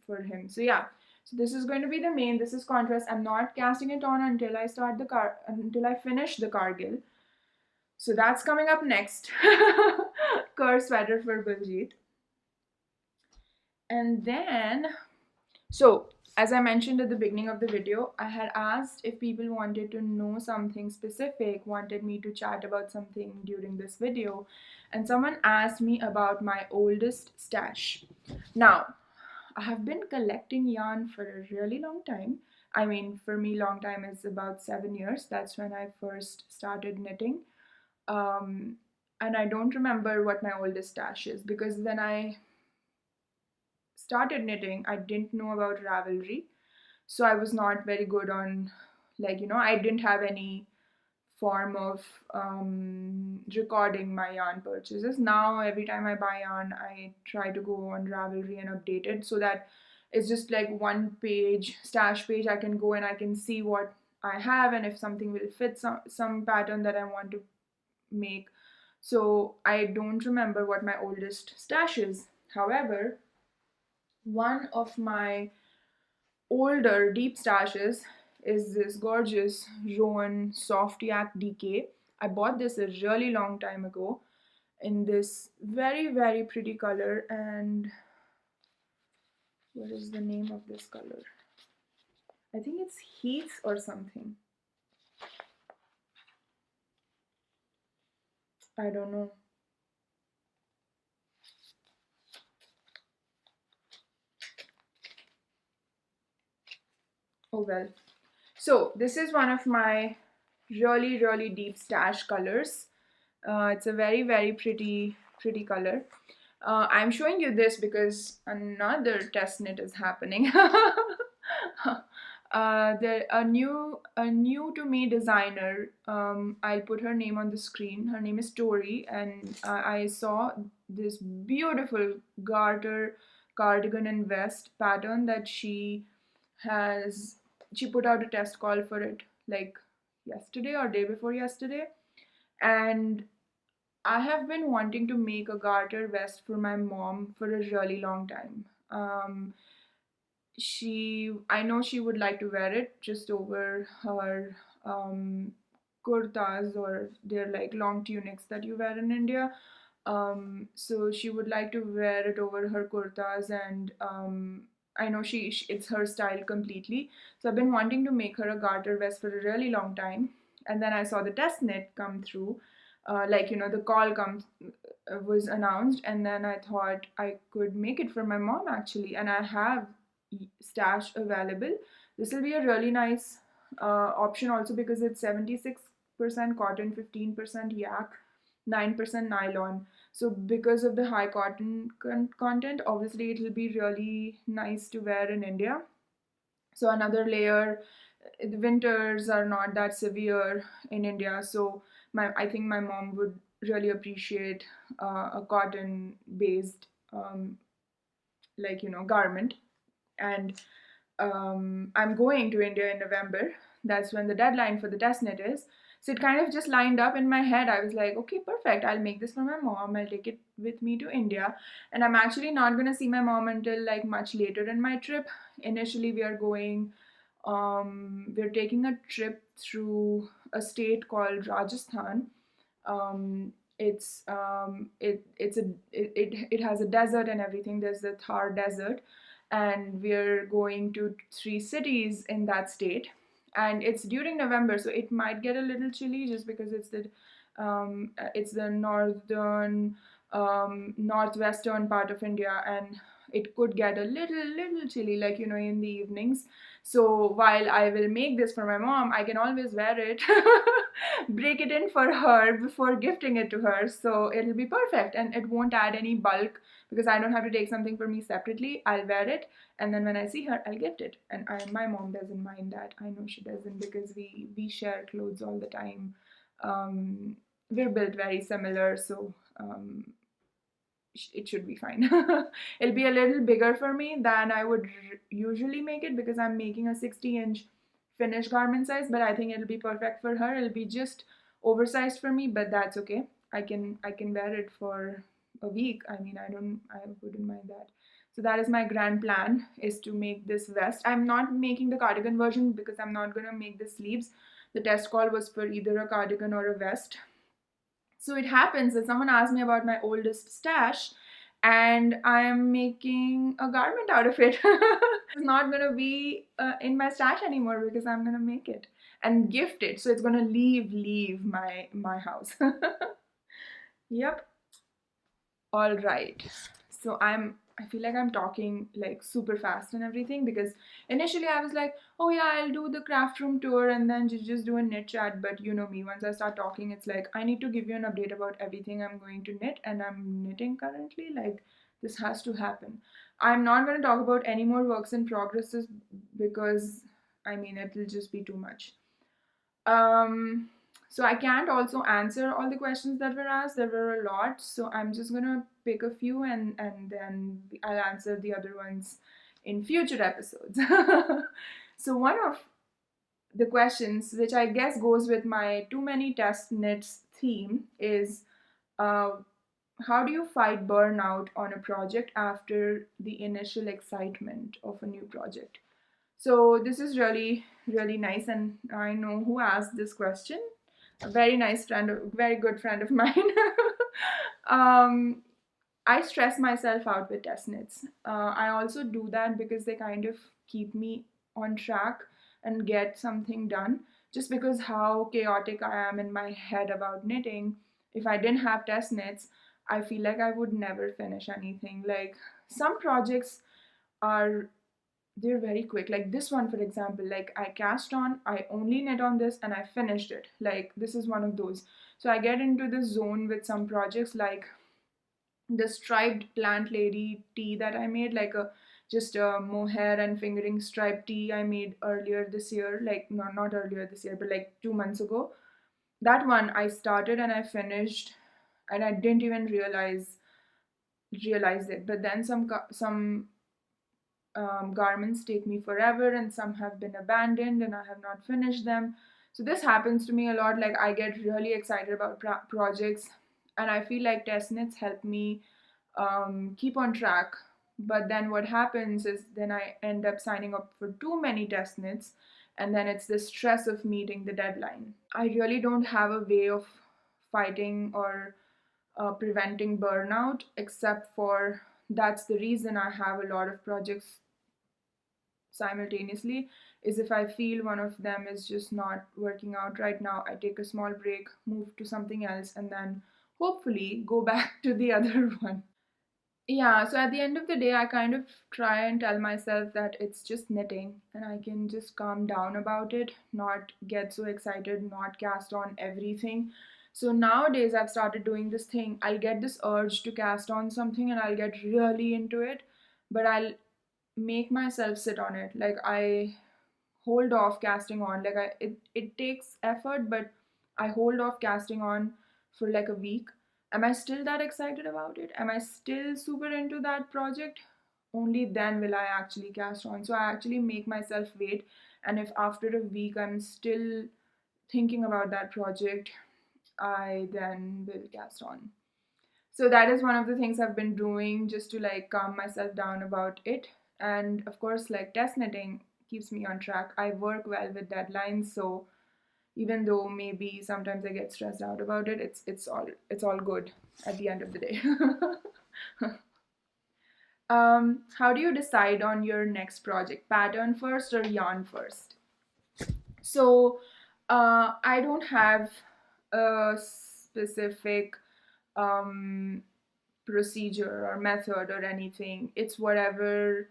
Speaker 1: for him. So yeah, so this is going to be the main. This is contrast. I'm not casting it on until I start until I finish the Cargill. So that's coming up next. Kerr sweater for Biljit. And then, so as I mentioned at the beginning of the video, I had asked if people wanted to know something specific, wanted me to chat about something during this video. And someone asked me about my oldest stash. Now, I have been collecting yarn for a really long time. I mean, for me, long time is about 7 years. That's when I first started knitting. And I don't remember what my oldest stash is, because when I started knitting, I didn't know about Ravelry. So I was not very good on, like, I didn't have any form of recording my yarn purchases. Now, every time I buy yarn, I try to go on Ravelry and update it, so that it's just like one page, stash page. I can go and I can see what I have, and if something will fit some pattern that I want to make. So I don't remember what my oldest stash is. However, one of my older deep stashes is this gorgeous Rowan Soft Yak DK. I bought this a really long time ago in this very pretty color. And what is the name of this color? I think it's Heath or something. I don't know. Oh well. So this is one of my really deep stash colors. It's a very pretty color. I'm showing you this because another test knit is happening. A new to me designer. I'll put her name on the screen. Her name is Tori, and I saw this beautiful garter cardigan and vest pattern that she put out a test call for it like yesterday or day before yesterday. And I have been wanting to make a garter vest for my mom for a really long time. I know she would like to wear it just over her kurtas, or they're like long tunics that you wear in India. So she would like to wear it over her kurtas, and I know it's her style completely. So I've been wanting to make her a garter vest for a really long time. And then I saw the test knit come through, the call comes was announced, and then I thought I could make it for my mom actually. And I have stash available. This will be a really nice option also because it's 76% cotton, 15% yak, 9% nylon. So because of the high cotton content, obviously it will be really nice to wear in India. So another layer, the winters are not that severe in India, so I think my mom would really appreciate a cotton based garment. And I'm going to India in November. That's when the deadline for the test knit is. So it kind of just lined up in my head. I was like, okay, perfect. I'll make this for my mom. I'll take it with me to India. And I'm actually not going to see my mom until like much later in my trip. Initially, we're taking a trip through a state called Rajasthan. It has a desert and everything. There's the Thar desert, and we're going to three cities in that state. And it's during November, so it might get a little chilly just because it's the northwestern part of India, and it could get a little chilly, like in the evenings. So while I will make this for my mom, I can always wear it, break it in for her before gifting it to her. So it'll be perfect and it won't add any bulk because I don't have to take something for me separately. I'll wear it, and then when I see her, I'll gift it. And my mom doesn't mind that. I know she doesn't because we share clothes all the time. We're built very similar, so it should be fine. It'll be a little bigger for me than I would usually make it because I'm making a 60-inch finished garment size, but I think it'll be perfect for her. It'll be just oversized for me, but that's okay. I can wear it for a week. I mean, I wouldn't mind that. So that is my grand plan, is to make this vest. I'm not making the cardigan version because I'm not gonna make the sleeves. The test call was for either a cardigan or a vest. So it happens that someone asked me about my oldest stash, and I'm making a garment out of it. It's not gonna be in my stash anymore because I'm gonna make it and gift it. So it's gonna leave my house. Yep. All right. So I feel like I'm talking like super fast and everything because initially I was like, oh yeah, I'll do the craft room tour and then just do a knit chat. But you know me, once I start talking, it's like I need to give you an update about everything I'm going to knit, and I'm knitting currently. Like this has to happen. I'm not going to talk about any more works in progresses because I mean it'll just be too much. Um, so I can't also answer all the questions that were asked. There were a lot, so I'm just gonna pick a few and then I'll answer the other ones in future episodes. So one of the questions, which I guess goes with my too many test knits theme, is uh, how do you fight burnout on a project after the initial excitement of a new project? So this is really nice, and I know who asked this question. A very nice friend, a very good friend of mine. um, I stress myself out with test knits. I also do that because they kind of keep me on track and get something done. Just because how chaotic I am in my head about knitting, if I didn't have test knits, I feel like I would never finish anything. Like some projects are they're very quick, like this one for example, like I cast on, I only knit on this and I finished it. Like this is one of those. So I get into this zone with some projects, like the striped plant lady tee that I made, like a just a mohair and fingering striped tee I made earlier this year, like not earlier this year but like 2 months ago. That one I started and I finished, and I didn't even realize it. But then some garments take me forever and some have been abandoned and I have not finished them. So this happens to me a lot. Like I get really excited about projects, and I feel like test knits help me keep on track. But then what happens is then I end up signing up for too many test knits, and then it's the stress of meeting the deadline. I really don't have a way of fighting or preventing burnout, except for that's the reason I have a lot of projects simultaneously. Is if I feel one of them is just not working out right now, I take a small break, move to something else, and then hopefully go back to the other one. Yeah, so at the end of the day, I kind of try and tell myself that it's just knitting and I can just calm down about it, not get so excited, not cast on everything. So nowadays, I've started doing this thing. I'll get this urge to cast on something and I'll get really into it, but I'll make myself sit on it. Like, I hold off casting on. Like, it takes effort, but I hold off casting on for like a week. Am I still that excited about it? Am I still super into that project? Only then will I actually cast on. So I actually make myself wait, and if after a week I'm still thinking about that project, I then will cast on. So that is one of the things I've been doing just to like calm myself down about it. And of course, like test knitting keeps me on track. I work well with deadlines, so even though maybe sometimes I get stressed out about it, it's all good at the end of the day. How do you decide on your next project? Pattern first or yarn first? So I don't have a specific um, procedure or method or anything. It's whatever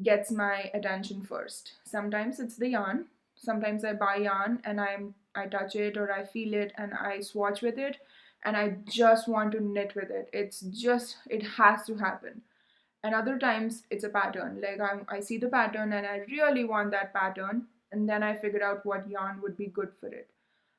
Speaker 1: gets my attention first. Sometimes it's the yarn. Sometimes I buy yarn and I touch it or I feel it and I swatch with it and I just want to knit with it. It has to happen. And other times it's a pattern. Like I see the pattern and I really want that pattern, and then I figure out what yarn would be good for it.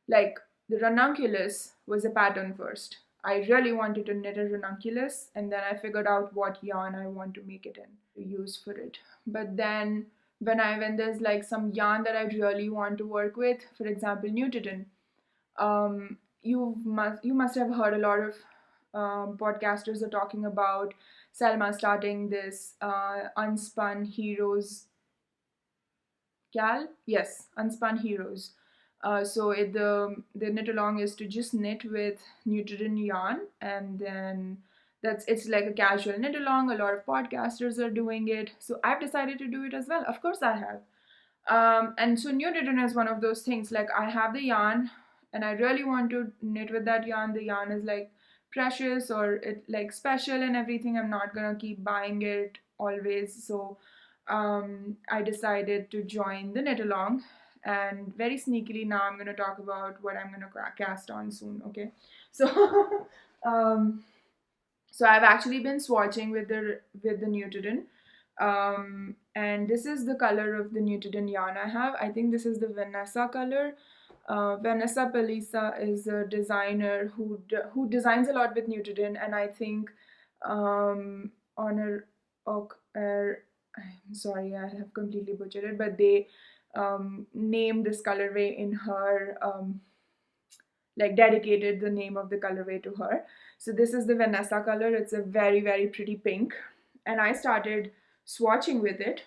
Speaker 1: Like the ranunculus was a pattern first. I really wanted to knit a ranunculus, and then I figured out what yarn I want to make it in, to use for it. But then when there's like some yarn that I really want to work with, for example, Newton, you must have heard a lot of podcasters are talking about Selma starting this Unspun Heroes Cal? Yes, Unspun Heroes. The knit along is to just knit with Newton yarn, and then it's like a casual knit along. A lot of podcasters are doing it, so I've decided to do it as well. Of course, I have. And so Newton is one of those things. Like I have the yarn, and I really want to knit with that yarn. The yarn is like precious or it like special and everything. I'm not gonna keep buying it always. So I decided to join the knit along, and very sneakily now I'm gonna talk about what I'm gonna cast on soon. Okay, so um, so I've actually been swatching with the Newton, and this is the color of the Newton yarn I have. I think this is the Vanessa color. Vanessa Pelisa is a designer who designs a lot with Newton, and I think on her I'm sorry, I have completely butchered it, but they named this colorway in her like dedicated the name of the colorway to her. So this is the Vanessa color. It's a very, very pretty pink. And I started swatching with it.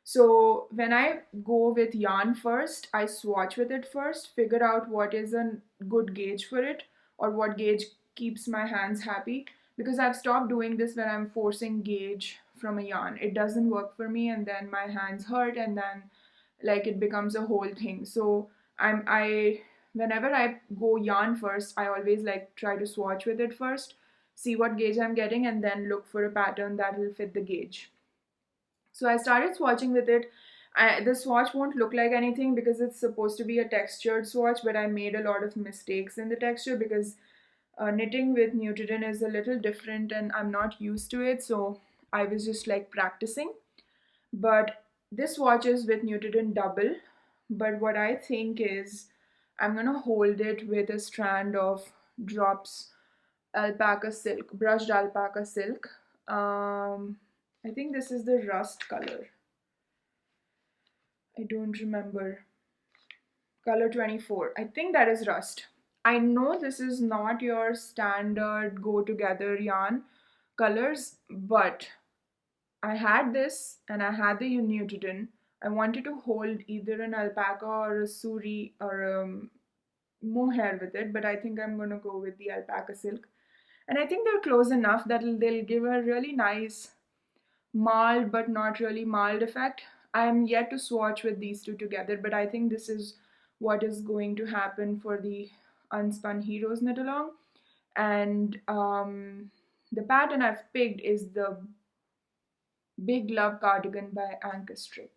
Speaker 1: So when I go with yarn first, I swatch with it first, figure out what is a good gauge for it or what gauge keeps my hands happy. Because I've stopped doing this when I'm forcing gauge from a yarn. It doesn't work for me, and then my hands hurt, and then like it becomes a whole thing. So I whenever I go yarn first, I always like try to swatch with it first, see what gauge I'm getting, and then look for a pattern that will fit the gauge. So I started swatching with it. The swatch won't look like anything because it's supposed to be a textured swatch, but I made a lot of mistakes in the texture because knitting with Newton is a little different and I'm not used to it. So I was just like practicing. But this swatch is with Newton double. But what I think is I'm gonna hold it with a strand of drops alpaca silk, brushed alpaca silk. I think this is the rust color. I don't remember. Color 24. I think that is rust. I know this is not your standard go together yarn colors, but I had this and I had the Newton. I wanted to hold either an alpaca or a suri or mohair with it, but I think I'm gonna go with the alpaca silk. And I think they're close enough that they'll give a really nice mild but not really mild effect. I'm yet to swatch with these two together, but I think this is what is going to happen for the Unspun Heroes knit along. And The pattern I've picked is the Big Love cardigan by Ankestrick.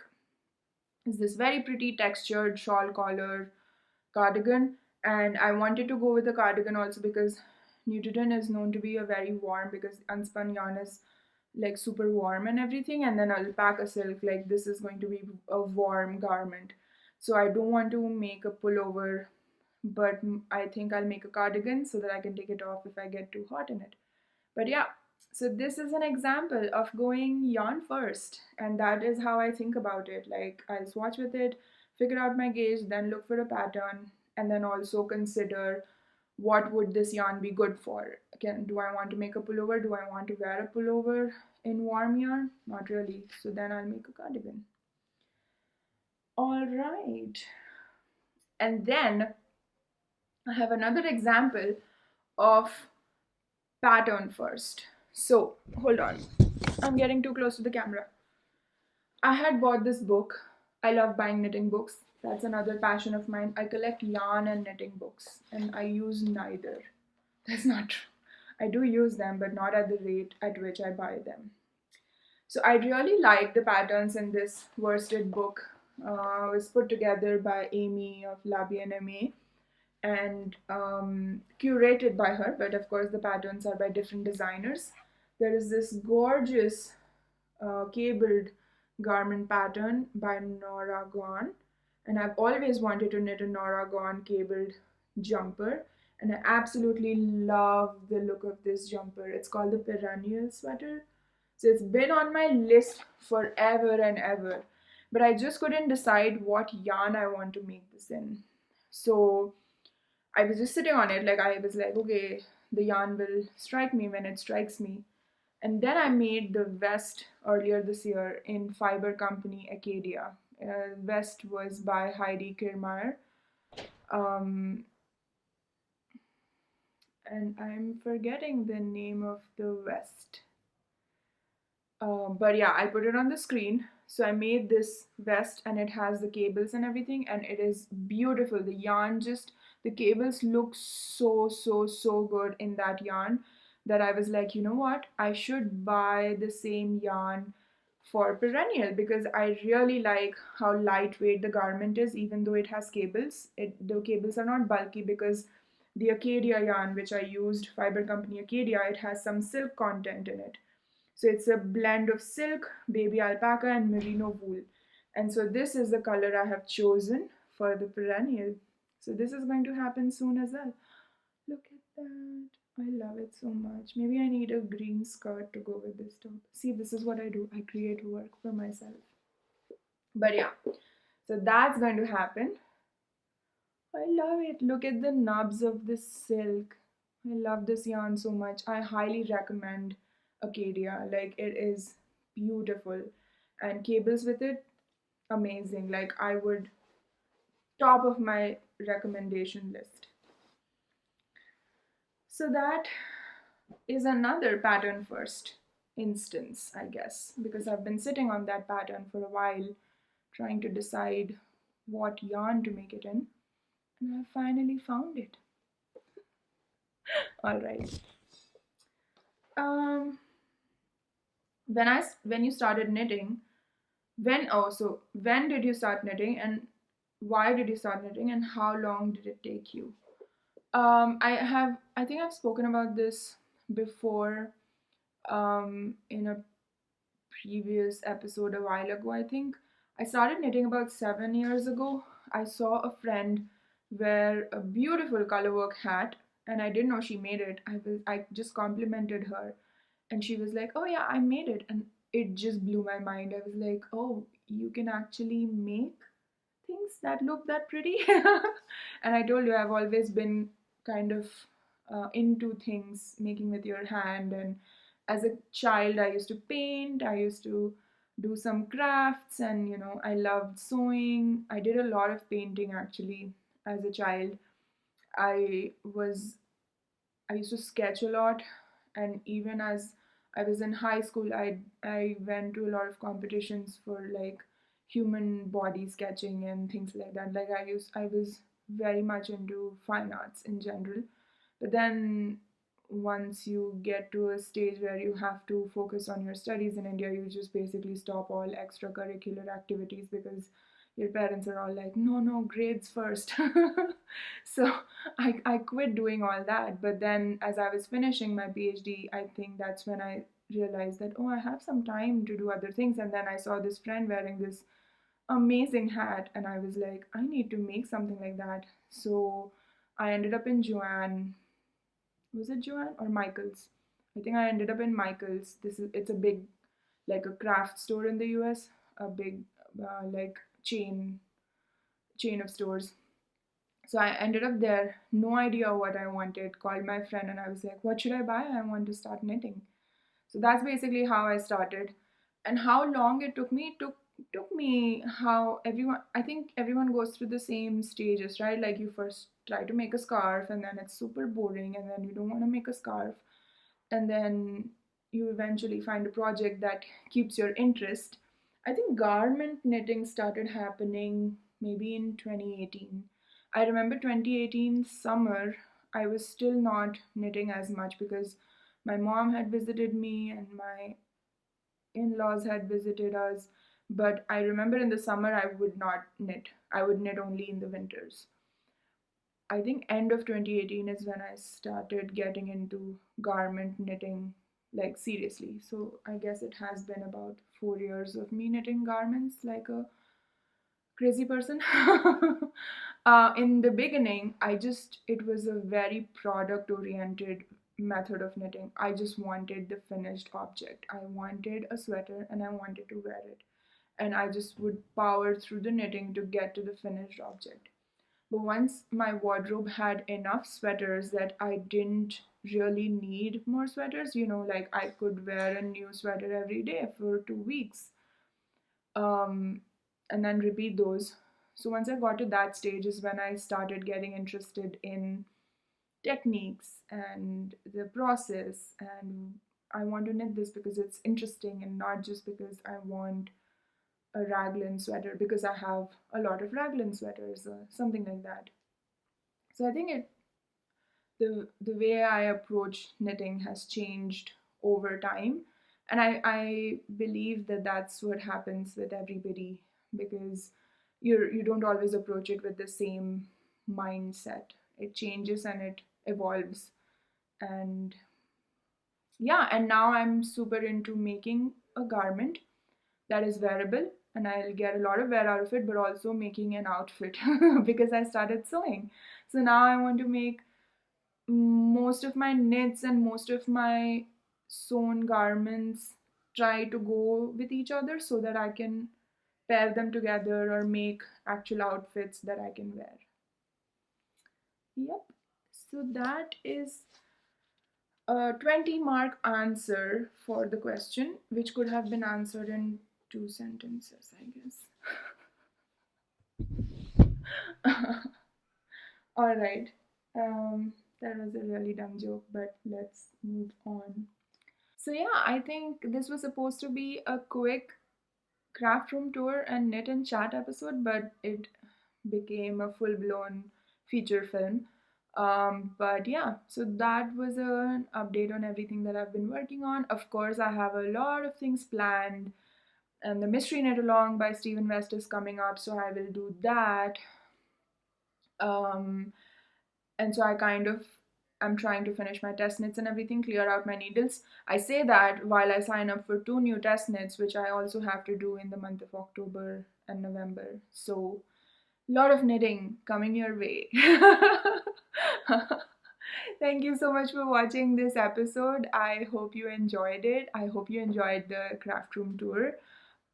Speaker 1: It's this very pretty textured shawl collar cardigan, and I wanted to go with a cardigan also because Newton is known to be a very warm, because unspun yarn is like super warm and everything, and then alpaca silk, like this is going to be a warm garment. So I don't want to make a pullover, but I think I'll make a cardigan so that I can take it off if I get too hot in it. But yeah, so this is an example of going yarn first, and that is how I think about it. Like, I'll swatch with it, figure out my gauge, then look for a pattern, and then also consider what would this yarn be good for. Again, do I want to make a pullover? Do I want to wear a pullover in warm yarn? Not really. So then I'll make a cardigan. All right. And then I have another example of pattern first. So, hold on. I'm getting too close to the camera. I had bought this book. I love buying knitting books. That's another passion of mine. I collect yarn and knitting books, and I use neither. That's not true. I do use them, but not at the rate at which I buy them. So I really like the patterns in this worsted book. It was put together by Amy of La Bien-Aimée and curated by her, but of course the patterns are by different designers. There is this gorgeous cabled garment pattern by Nora Gone, and I've always wanted to knit a Nora Gone cabled jumper, and I absolutely love the look of this jumper. It's called the Perennial sweater. So it's been on my list forever and ever, but I just couldn't decide what yarn I want to make this in. So I was just sitting on it, like I was like, okay, the yarn will strike me when it strikes me. And then I made the vest earlier this year in Fiber Company Acadia. Vest was by Heidi Kirmeyer. Um, and I'm forgetting the name of the vest. But yeah, I put it on the screen. So I made this vest and it has the cables and everything, and it is beautiful. The yarn just, the cables look so good in that yarn that I was like, you know what? I should buy the same yarn for Perennial because I really like how lightweight the garment is, even though it has cables. The cables are not bulky because the Acadia yarn, which I used, Fiber Company Acadia, it has some silk content in it. So it's a blend of silk, baby alpaca, and merino wool. And so this is the color I have chosen for the Perennial. So this is going to happen soon as well. Look at that. I love it so much. Maybe I need a green skirt to go with this top. See, this is what I do. I create work for myself. But yeah, so that's going to happen. I love it. Look at the nubs of this silk. I love this yarn so much. I highly recommend Acadia. Like, it is beautiful. And cables with it, amazing. Like, I would, top of my recommendation list. So that is another pattern first instance, I guess, because I've been sitting on that pattern for a while, trying to decide what yarn to make it in, and I finally found it. All right. Um, when you started knitting, when did you start knitting, and why did you start knitting, and how long did it take you? I think I've spoken about this before in a previous episode a while ago. I think I started knitting about 7 years ago. I saw a friend wear a beautiful colorwork hat, and I didn't know she made it. I just complimented her, and she was like, "Oh yeah, I made it," and it just blew my mind. I was like, "Oh, you can actually make things that look that pretty." And I told you I've always been kind of into things making with your hand, and as a child I used to paint, I used to do some crafts, and I loved sewing. I did a lot of painting actually as a child. I was i used to sketch a lot, and even as I was in high school, I went to a lot of competitions for like human body sketching and things like that. Like I was very much into fine arts in general. But then once you get to a stage where you have to focus on your studies in India, you just basically stop all extracurricular activities because your parents are all like, no, no, grades first. So I quit doing all that. But then as I was finishing my PhD, I think that's when I realized that, oh, I have some time to do other things. And then I saw this friend wearing this amazing hat, and I was like, I need to make something like that. So I ended up in Joanne. Was it Joanne or Michael's? I think I ended up in Michael's. It's a big, like a craft store in the US, a big like chain of stores. So I ended up there, no idea what I wanted. Called my friend and I was like, what should I buy? I want to start knitting. So that's basically how I started. And how long it took me, took me how everyone, I think everyone goes through the same stages, right? Like you first try to make a scarf and then it's super boring and then you don't want to make a scarf. And then you eventually find a project that keeps your interest. I think garment knitting started happening maybe in 2018. I remember 2018 summer, I was still not knitting as much because my mom had visited me and my in-laws had visited us. But I remember in the summer I would not knit. I would knit only in the winters. I think end of 2018 is when I started getting into garment knitting like seriously. So I guess it has been about 4 years of me knitting garments like a crazy person. In the beginning, it was a very product oriented method of knitting. I just wanted the finished object. I wanted a sweater and I wanted to wear it. And I just would power through the knitting to get to the finished object. But once my wardrobe had enough sweaters that I didn't really need more sweaters, like I could wear a new sweater every day for 2 weeks, um, and then repeat those. So once I got to that stage is when I started getting interested in techniques and the process, and I want to knit this because it's interesting and not just because I want a raglan sweater because I have a lot of raglan sweaters or something like that. So I think the way I approach knitting has changed over time, and I believe that that's what happens with everybody because you don't always approach it with the same mindset. It changes and it evolves, and yeah, and now I'm super into making a garment that is wearable and I'll get a lot of wear out of it, but also making an outfit because I started sewing. So now I want to make most of my knits and most of my sewn garments try to go with each other so that I can pair them together or make actual outfits that I can wear. Yep. So that is a 20 mark answer for the question, which could have been answered in 2 sentences, I guess. All right. That was a really dumb joke, but let's move on. So yeah, I think this was supposed to be a quick craft room tour and knit and chat episode, but it became a full-blown feature film. But yeah, so that was an update on everything that I've been working on. Of course, I have a lot of things planned, and the Mystery Knit Along by Stephen West is coming up, so I will do that. Um, and so I'm trying to finish my test knits and everything, clear out my needles. I say that while I sign up for 2 new test knits, which I also have to do in the month of October and November. So a lot of knitting coming your way. Thank you so much for watching this episode. I hope you enjoyed it. I hope you enjoyed the craft room tour.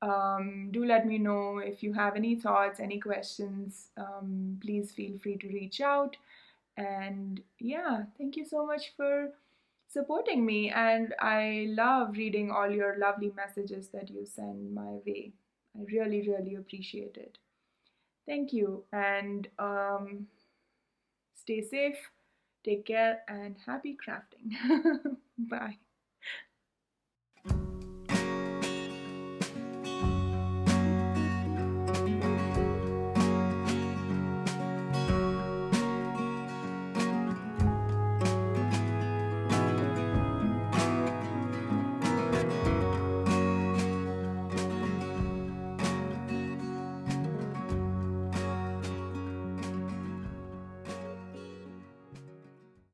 Speaker 1: Do let me know if you have any thoughts, any questions. Please feel free to reach out. And yeah, thank you so much for supporting me. And I love reading all your lovely messages that you send my way. I really, really appreciate it. Thank you. And stay safe, take care, and happy crafting. Bye.